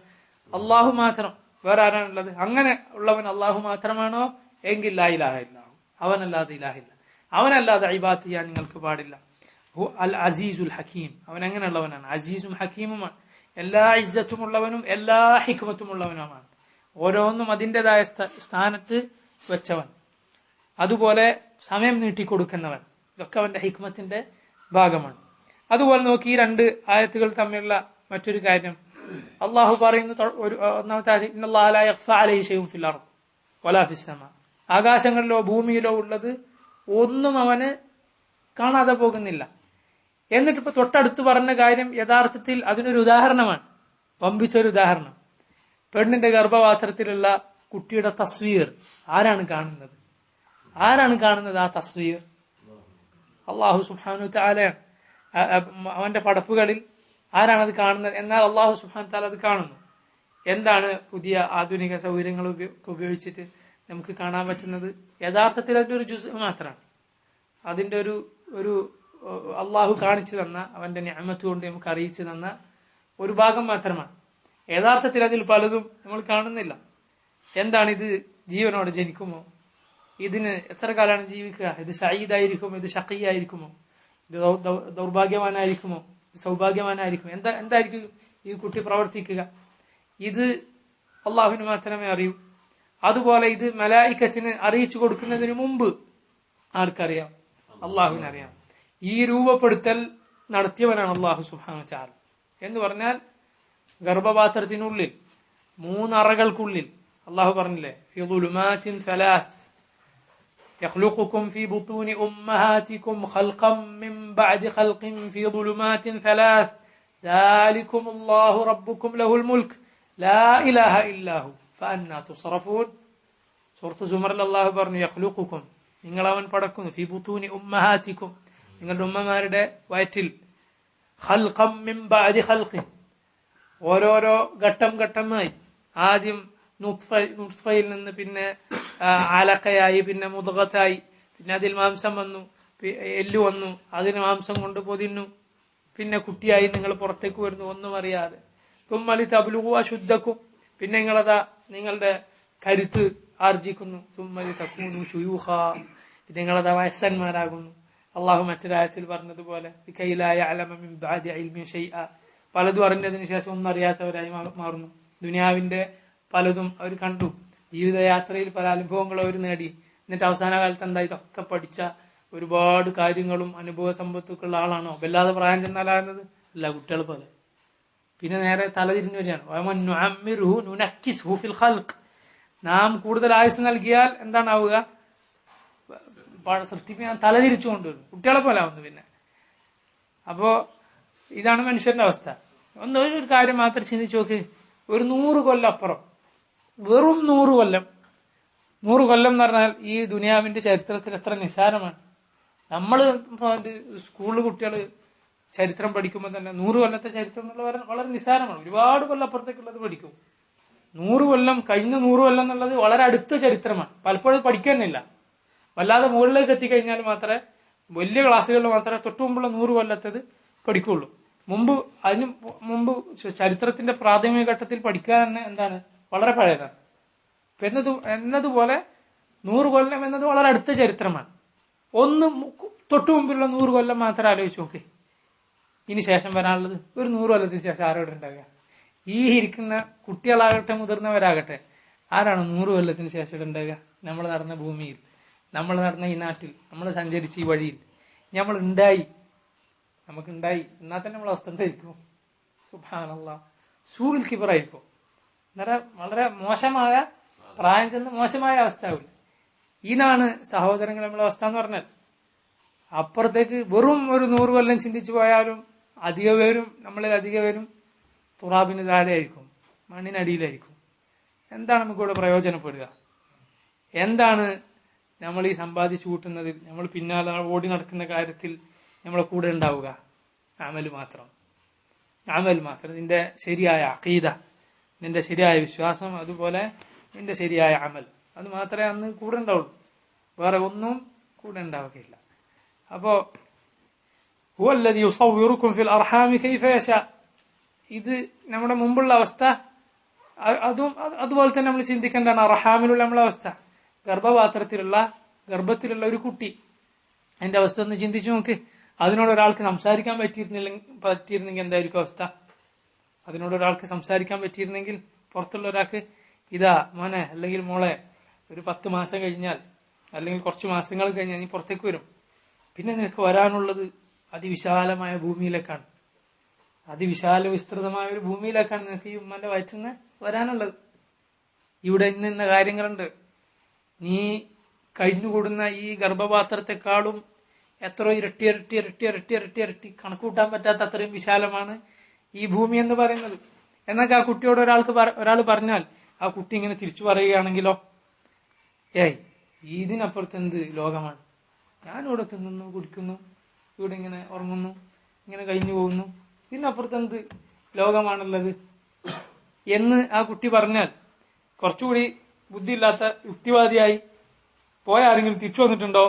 അള്ളാഹു മാത്രം. വേറെ ആരാണുള്ളത്? അങ്ങനെ ഉള്ളവൻ അള്ളാഹു മാത്രമാണോ? എങ്കിൽ ലാ ഇലാഹ ഇല്ലാഹു, അവനല്ലാതെ ഇലാഹില്ല. അവനല്ലാതെ ഇബാദത്ത് ചെയ്യാൻ നിങ്ങൾക്ക് പാടില്ല. അൽ അസീസുൽ ഹക്കീം, അവൻ എങ്ങനെയുള്ളവനാണ്? അസീസും ഹക്കീമുമാണ്. എല്ലാ ഇസ്സത്തും ഉള്ളവനും എല്ലാ ഹിക്മത്തും ഉള്ളവനുമാണ്. ഓരോന്നും അതിൻ്റെതായ സ്ഥാനത്ത് വെച്ചവൻ. അതുപോലെ സമയം നീട്ടിക്കൊടുക്കുന്നവൻ. ഇതൊക്കെ അവന്റെ ഹിക്മത്തിന്റെ ഭാഗമാണ്. അതുപോലെ നോക്കി ഈ രണ്ട് ആയത്തുകൾ തമ്മിലുള്ള മറ്റൊരു കാര്യം അള്ളാഹു പറയുന്നു ഒന്നാമത്തെ ആശയം ഇന്നല്ലാഹ ലാ യഖ്ഫാ അലൈഹി ശൈഉൻ ഫിൽ അർദ് വലാ ഫിസ് സമാ. ആകാശങ്ങളിലോ ഭൂമിയിലോ ഉള്ളത് ഒന്നും അവന് കാണാതെ പോകുന്നില്ല. എന്നിട്ട് ഇപ്പൊ തൊട്ടടുത്ത് പറഞ്ഞ കാര്യം യഥാർത്ഥത്തിൽ അതിനൊരു ഉദാഹരണമാണ്, വമ്പിച്ചൊരു ഉദാഹരണം. പെണ്ണിന്റെ ഗർഭപാത്രത്തിലുള്ള കുട്ടിയുടെ തസ്വീർ ആരാണ് കാണുന്നത്? ആരാണ് കാണുന്നത് ആ തസ്വീർ? അള്ളാഹു സുബ്ഹാനഹു തആലയാണ്. അവന്റെ പടപ്പുകളിൽ ആരാണത് കാണുന്നത്? എന്നാൽ അള്ളാഹു സുബ്ഹാനഹു തആല അത് കാണുന്നു. എന്താണ് പുതിയ ആധുനിക സൗകര്യങ്ങൾ ഉപയോഗിച്ചിട്ട് നമുക്ക് കാണാൻ പറ്റുന്നത്? യഥാർത്ഥത്തിൽ അതിന്റെ ഒരു ജുസ് മാത്രമാണ്. അതിന്റെ ഒരു അള്ളാഹു കാണിച്ചു തന്ന, അവന്റെ നിഅമത്ത് കൊണ്ട് നമുക്ക് അറിയിച്ചു തന്ന ഒരു ഭാഗം മാത്രമാണ്. യഥാർത്ഥത്തിൽ അതിൽ പലതും നമ്മൾ കാണുന്നില്ല. എന്താണ് ഇത്? ജീവനോടെ ജനിക്കുമോ? ഇതിന് എത്ര കാലമാണ് ജീവിക്കുക? ഇത് സഈദായിരിക്കുമോ? ഇത് ഷഖീയായിരിക്കുമോ? ഇത് ദൗർഭാഗ്യവാനായിരിക്കുമോ? ഇത് സൗഭാഗ്യവാനായിരിക്കുമോ? എന്തായിരിക്കും ഈ കുട്ടി പ്രവർത്തിക്കുക? ഇത് അള്ളാഹുവിന് മാത്രമേ അറിയൂ. അതുപോലെ ഇത് മലായിക്കത്തിന് അറിയിച്ചു കൊടുക്കുന്നതിന് മുമ്പ് ആർക്കറിയാം? അള്ളാഹുവിനറിയാം. ഈ രൂപപ്പെടുത്തൽ നടത്തിയവനാണ് അള്ളാഹു സുബ്ഹാനഹു വ തആല. എന്ന് പറഞ്ഞാൽ ഗർഭപാത്രത്തിനുള്ളിൽ 3 അറകൾക്കുള്ളിൽ അള്ളാഹു പറഞ്ഞില്ലേ, ഫീ ദുലുമാതിൻ സലാസ് يخلقكم في بطون أمهاتكم خلقا من بعد خلق في ظلمات ثلاث ذلكم الله ربكم له الملك لا إله إلا هو فأنا تصرفون. സൂറത്ത് സുമറിൽ അല്ലാഹു പറഞ്ഞു യഖ്ലുഖുക്കും, നിങ്ങളവൻ പടക്കുന്നു, ഫി ബുതൂനി ഉമ്മഹാതിക്കും, നിങ്ങളുടെ ഉമ്മമാരുടെ വയറ്റിൽ, ഖൽഖം മിൻ ബഅദി ഖൽഖിൻ, ഓരോരോ ഘട്ടം ഘട്ടമായി. ആദ്യം നുത്ഫയിൽ നിന്ന് പിന്നെ ആലക്കയായി, പിന്നെ മുദ്ഗത്തായി, പിന്നെ അതിൽ മാംസം വന്നു, എല്ലു വന്നു, അതിന് മാംസം കൊണ്ട് പൊതിഞ്ഞു, പിന്നെ കുട്ടിയായി നിങ്ങൾ പുറത്തേക്ക് വരുന്നു ഒന്നും അറിയാതെ. തുമ്മലി തബ്ലുഗു അശുദ്ധക്കും, പിന്നെ നിങ്ങളുടെ കരുത്ത് ആർജിക്കുന്നു. തുമ്മലി തകൂനു ശുയൂഖ, നിങ്ങളതാ വയസ്സന്മാരാകുന്നു. അള്ളാഹു മറ്റൊരായത്തിൽ പറഞ്ഞതുപോലെ കൈലാ യഅലമ മിൻ ബഅദി ഇൽമിൻ ഷൈഅ, പലതും അറിഞ്ഞതിന് ശേഷം ഒന്നും അറിയാത്തവരായി മാറുന്നു. ദുനിയാവിന്റെ പലതും അവർ കണ്ടു, ജീവിതയാത്രയിൽ പല അനുഭവങ്ങളും അവർ നേടി. എന്നിട്ട് അവസാന കാലത്ത് എന്താ ഇതൊക്കെ പഠിച്ച ഒരുപാട് കാര്യങ്ങളും അനുഭവ സമ്പത്തൊക്കെയുള്ള ആളാണോ? വല്ലാതെ പ്രായം ചെന്നാലാകുന്നത് അല്ല, കുട്ടികൾ പോലെ. പിന്നെ നേരെ തലതിരിഞ്ഞു വരികയാണ്, നാം കൂടുതൽ ആയുസ് നൽകിയാൽ എന്താണാവുക? സൃഷ്ടിപ്പിക്കാൻ തലതിരിച്ചു കൊണ്ടുവരും, കുട്ടികളെ പോലെ ആവുന്നു. പിന്നെ അപ്പോ ഇതാണ് മനുഷ്യന്റെ അവസ്ഥ. ഒരു കാര്യം മാത്രം ചിന്തിച്ചു നോക്ക്, ഒരു 100 കൊല്ലം അപ്പുറം, വെറും 100 കൊല്ലം, 100 കൊല്ലം എന്ന് പറഞ്ഞാൽ ഈ ദുനിയാവിന്റെ ചരിത്രത്തിൽ എത്ര നിസ്സാരമാണ്. നമ്മള് സ്കൂളിൽ കുട്ടികൾ ചരിത്രം പഠിക്കുമ്പോൾ തന്നെ 100 കൊല്ലത്തെ ചരിത്രം എന്നുള്ള വളരെ നിസ്സാരമാണ്. ഒരുപാട് കൊല്ലം അപ്പുറത്തേക്കുള്ളത് പഠിക്കും. 100 കൊല്ലം, കഴിഞ്ഞ 100 കൊല്ലം എന്നുള്ളത് വളരെ അടുത്ത ചരിത്രമാണ്. പലപ്പോഴും പഠിക്കാനില്ല. വല്ലാതെ മുകളിലേക്ക് എത്തിക്കഴിഞ്ഞാൽ മാത്രമേ, വലിയ ക്ലാസ്സുകളിൽ മാത്രമേ തൊട്ടു മുമ്പുള്ള 100 കൊല്ലത്തേത് പഠിക്കുള്ളൂ. അതിന് മുമ്പ് ചരിത്രത്തിന്റെ പ്രാഥമിക ഘട്ടത്തിൽ പഠിക്കാൻ തന്നെ എന്താണ് വളരെ പഴയതാണ്. എന്നതുപോലെ 100 കൊല്ലം എന്നത് വളരെ അടുത്ത ചരിത്രമാണ്. തൊട്ടു മുമ്പിലുള്ള 100 കൊല്ലം മാത്രം ആലോചിച്ച് നോക്കി. ഇനി ശേഷം വരാനുള്ളത് ഒരു 100 കൊല്ലത്തിന് ശേഷം ആരോടെ ഉണ്ടാവുക? ഈ ഇരിക്കുന്ന കുട്ടികളാകട്ടെ മുതിർന്നവരാകട്ടെ, ആരാണ് 100 കൊല്ലത്തിന് ശേഷം ഉണ്ടാവുക? നമ്മൾ നടന്ന ഭൂമിയിൽ, നമ്മൾ നടന്ന ഈ നാട്ടിൽ, നമ്മൾ സഞ്ചരിച്ച ഈ വഴിയിൽ നമുക്കുണ്ടായി എന്നാൽ തന്നെ നമ്മളെ അവസ്ഥ എന്തായിരിക്കും? സുബ്ഹാനല്ലാഹ്, സൂഇൽ കിബറായിരിക്കും. വളരെ മോശമായ, പ്രായം ചെന്ന് മോശമായ അവസ്ഥ ആവില്ല. ഇതാണ് സഹോദരങ്ങൾ നമ്മളെ അവസ്ഥ എന്ന് പറഞ്ഞാൽ. അപ്പുറത്തേക്ക് വെറും ഒരു 100 കൊല്ലം ചിന്തിച്ചു പോയാലും നമ്മളിൽ അധിക പേരും തുറാബിന് താഴെയായിരിക്കും, മണ്ണിനടിയിലായിരിക്കും. എന്താണ് നമുക്കിവിടെ പ്രയോജനപ്പെടുക? എന്താണ് നമ്മൾ ഈ സമ്പാദിച്ചു കൂട്ടുന്നതിൽ, നമ്മൾ പിന്നാലെ ഓടി നടക്കുന്ന കാര്യത്തിൽ നമ്മളെ കൂടെ ഉണ്ടാവുക? അമൽ മാത്രം. നിന്റെ ശരിയായ അഖീദ, നിന്റെ ശരിയായ വിശ്വാസം, അതുപോലെ നിന്റെ ശരിയായ അമൽ, അത് മാത്രമേ അന്ന് കൂടെ ഉണ്ടാവുള്ളൂ. വേറെ ഒന്നും കൂടെ ഉണ്ടാവുകയില്ല. അപ്പോ ഹുവല്ലദീ യുസവ്വിറുക്കും ഫിൽ അർഹാമി കൈഫ യശാ, ഇത് നമ്മുടെ മുമ്പുള്ള അവസ്ഥ. അതുപോലെ തന്നെ നമ്മൾ ചിന്തിക്കേണ്ടതാണ് അർഹാമിലുള്ള നമ്മളെ അവസ്ഥ. ഗർഭത്തിലുള്ള ഒരു കുട്ടി, അതിന്റെ അവസ്ഥ ഒന്ന് ചിന്തിച്ചു നോക്ക്. അതിനോട് ഒരാൾക്ക് സംസാരിക്കാൻ പറ്റിയിരുന്നെങ്കിൽ എന്തായിരിക്കും അവസ്ഥ? അതിനോട് ഒരാൾക്ക് സംസാരിക്കാൻ പറ്റിയിരുന്നെങ്കിൽ, പുറത്തുള്ള ഒരാൾക്ക് ഇതാ മോനെ അല്ലെങ്കിൽ മോളെ, ഒരു 10 മാസം കഴിഞ്ഞാൽ അല്ലെങ്കിൽ കുറച്ച് മാസങ്ങൾ കഴിഞ്ഞാൽ നീ പുറത്തേക്ക് വരും, പിന്നെ നിനക്ക് വരാനുള്ളത് അതിവിശാലമായ ഭൂമിയിലേക്കാണ്, അതിവിശാല വിസ്തൃതമായ ഒരു ഭൂമിയിലേക്കാണ് നിനക്ക് ഈ ഉമ്മന്റെ വയറ്റിന്ന് വരാനുള്ളത്. ഇവിടെ ഇന്ന കാര്യങ്ങളുണ്ട്. നീ കഴിഞ്ഞുകൂടുന്ന ഈ ഗർഭപാത്രത്തെക്കാളും എത്രയോ ഇരട്ടി ഇരട്ടി ഇരട്ടി ഇരട്ടി ഇരട്ടി ഇരട്ടി കണക്കൂട്ടാൻ പറ്റാത്ത അത്രയും വിശാലമാണ് ഈ ഭൂമി എന്ന് പറയുന്നത്. എന്നൊക്കെ ആ കുട്ടിയോട് ഒരാൾ പറഞ്ഞാൽ ആ കുട്ടി ഇങ്ങനെ തിരിച്ചു പറയുകയാണെങ്കിലോ, ഇതിനപ്പുറത്ത് എന്ത് ലോകമാണ്, ഞാനിവിടെ തിന്നുന്നു കുടിക്കുന്നു, ഇവിടെ ഇങ്ങനെ ഉറങ്ങുന്നു, ഇങ്ങനെ കഴിഞ്ഞു പോകുന്നു, ഇതിനപ്പുറത്ത് എന്ത് ലോകമാണുള്ളത് എന്ന് ആ കുട്ടി പറഞ്ഞാൽ, കുറച്ചുകൂടി ബുദ്ധിയില്ലാത്ത യുക്തിവാദിയായി പോയ ആരെങ്കിലും തിരിച്ചു വന്നിട്ടുണ്ടോ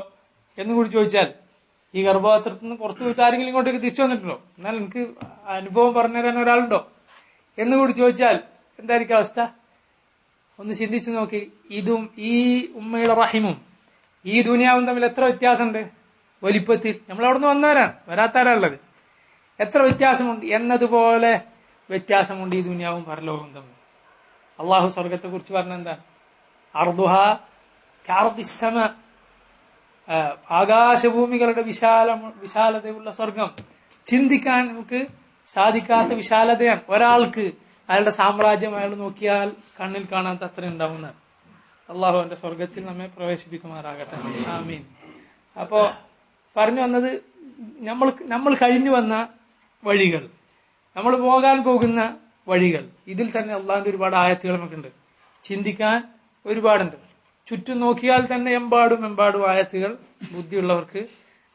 എന്ന് കൂടി ചോദിച്ചാൽ, ഈ ഗർഭപാത്രത്തിൽ നിന്ന് പുറത്തു വിട്ട് ആരെങ്കിലും ഇങ്ങോട്ടേക്ക് തിരിച്ചു വന്നിട്ടുണ്ടോ, എന്നാൽ എനിക്ക് അനുഭവം പറഞ്ഞുതരാൻ ഒരാളുണ്ടോ എന്ന് കൂടി ചോദിച്ചാൽ എന്തായിരിക്കും അവസ്ഥ? ഒന്ന് ചിന്തിച്ചു നോക്കി. ഇതും ഈ ഉമ്മയുടെ റഹിമും ഈ ദുനിയാവും തമ്മിൽ എത്ര വ്യത്യാസമുണ്ട് വലിപ്പത്തിൽ. നമ്മളവിടുന്ന് വന്നവരാണ്, വരാത്തവരാണുള്ളത്. എത്ര വ്യത്യാസമുണ്ട് എന്നതുപോലെ വ്യത്യാസമുണ്ട് ഈ ദുനിയാവും പരലോകവും തമ്മിൽ. അള്ളാഹു സ്വർഗത്തെ കുറിച്ച് പറഞ്ഞെന്താണ്? അർദുഹ കഅർദിസ്സമ, ആകാശഭൂമികളുടെ വിശാലതയുള്ള സ്വർഗം. ചിന്തിക്കാൻ നമുക്ക് സാധിക്കാത്ത വിശാലതയാണ്. ഒരാൾക്ക് അയാളുടെ സാമ്രാജ്യം അയാൾ നോക്കിയാൽ കണ്ണിൽ കാണാത്ത അത്ര ഉണ്ടാവുന്നതാണ്. അള്ളാഹു അവന്റെ സ്വർഗത്തിൽ നമ്മെ പ്രവേശിപ്പിക്കുമാറാകട്ടെ, ആമീൻ. അപ്പോ പറഞ്ഞു വന്നത്, നമ്മൾ കഴിഞ്ഞു വന്ന വഴികൾ, നമ്മൾ പോകാൻ പോകുന്ന വഴികൾ, ഇതിൽ തന്നെ അള്ളാഹിന്റെ ഒരുപാട് ആയത്തുകൾ നമുക്കുണ്ട്. ചിന്തിക്കാൻ ഒരുപാടുണ്ട്. ചുറ്റും നോക്കിയാൽ തന്നെ എമ്പാടും ആയത്തുകൾ ബുദ്ധിയുള്ളവർക്ക്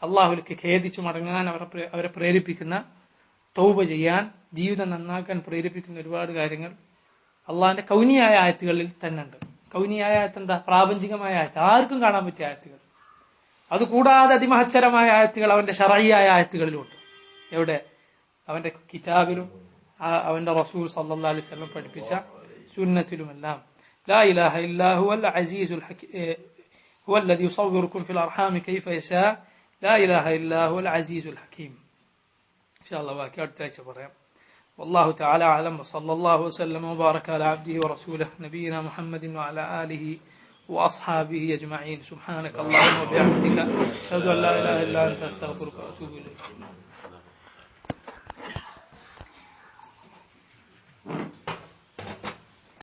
അള്ളാഹുലേക്ക് ഖേദിച്ചു മടങ്ങാൻ അവരെ പ്രേരിപ്പിക്കുന്ന, തൗബ ചെയ്യാൻ, ജീവിതം നന്നാക്കാൻ പ്രേരിപ്പിക്കുന്ന ഒരുപാട് കാര്യങ്ങൾ അള്ളാഹിന്റെ കൗനിയായ ആയത്തുകളിൽ തന്നെ ഉണ്ട്. കൗനിയായ ആയത്ത് എന്താ? പ്രാപഞ്ചികമായ ആയത്ത്, ആർക്കും കാണാൻ പറ്റിയ ആയത്തുകൾ. അതുകൂടാതെ അതിമഹത്തരമായ ആയത്തുകൾ അവന്റെ ശറഈയായ ആയത്തുകളിലുണ്ട്. എവിടെ? അവന്റെ കിതാബിലും അവന്റെ റസൂൽ സല്ലല്ലാഹു അലൈഹി വസല്ലം പഠിപ്പിച്ച സുന്നത്തിലുമെല്ലാം. ലാ ഇലാഹ ഇല്ലാ ഹുവൽ അസീസുൽ ഹകീം ഹുവല്ലദീ യുസവ്വിറുകും ഫിൽ അർഹാമി കൈഫ യശാ ലാ ഇലാഹ ഇല്ലാ ഹുവൽ അസീസുൽ ഹകീം. ഇൻഷാ അല്ലാഹ് ബാക്കി അടുത്ത ആഴ്ച പറയാം. والله تعالى أعلم، وصلى الله وسلم وبارك على عبده ورسوله نبينا محمد وعلى آله وأصحابه أجمعين. سبحانك اللهم وبحمدك أشهد أن لا إله إلا أنت أستغفرك وأتوب إليك.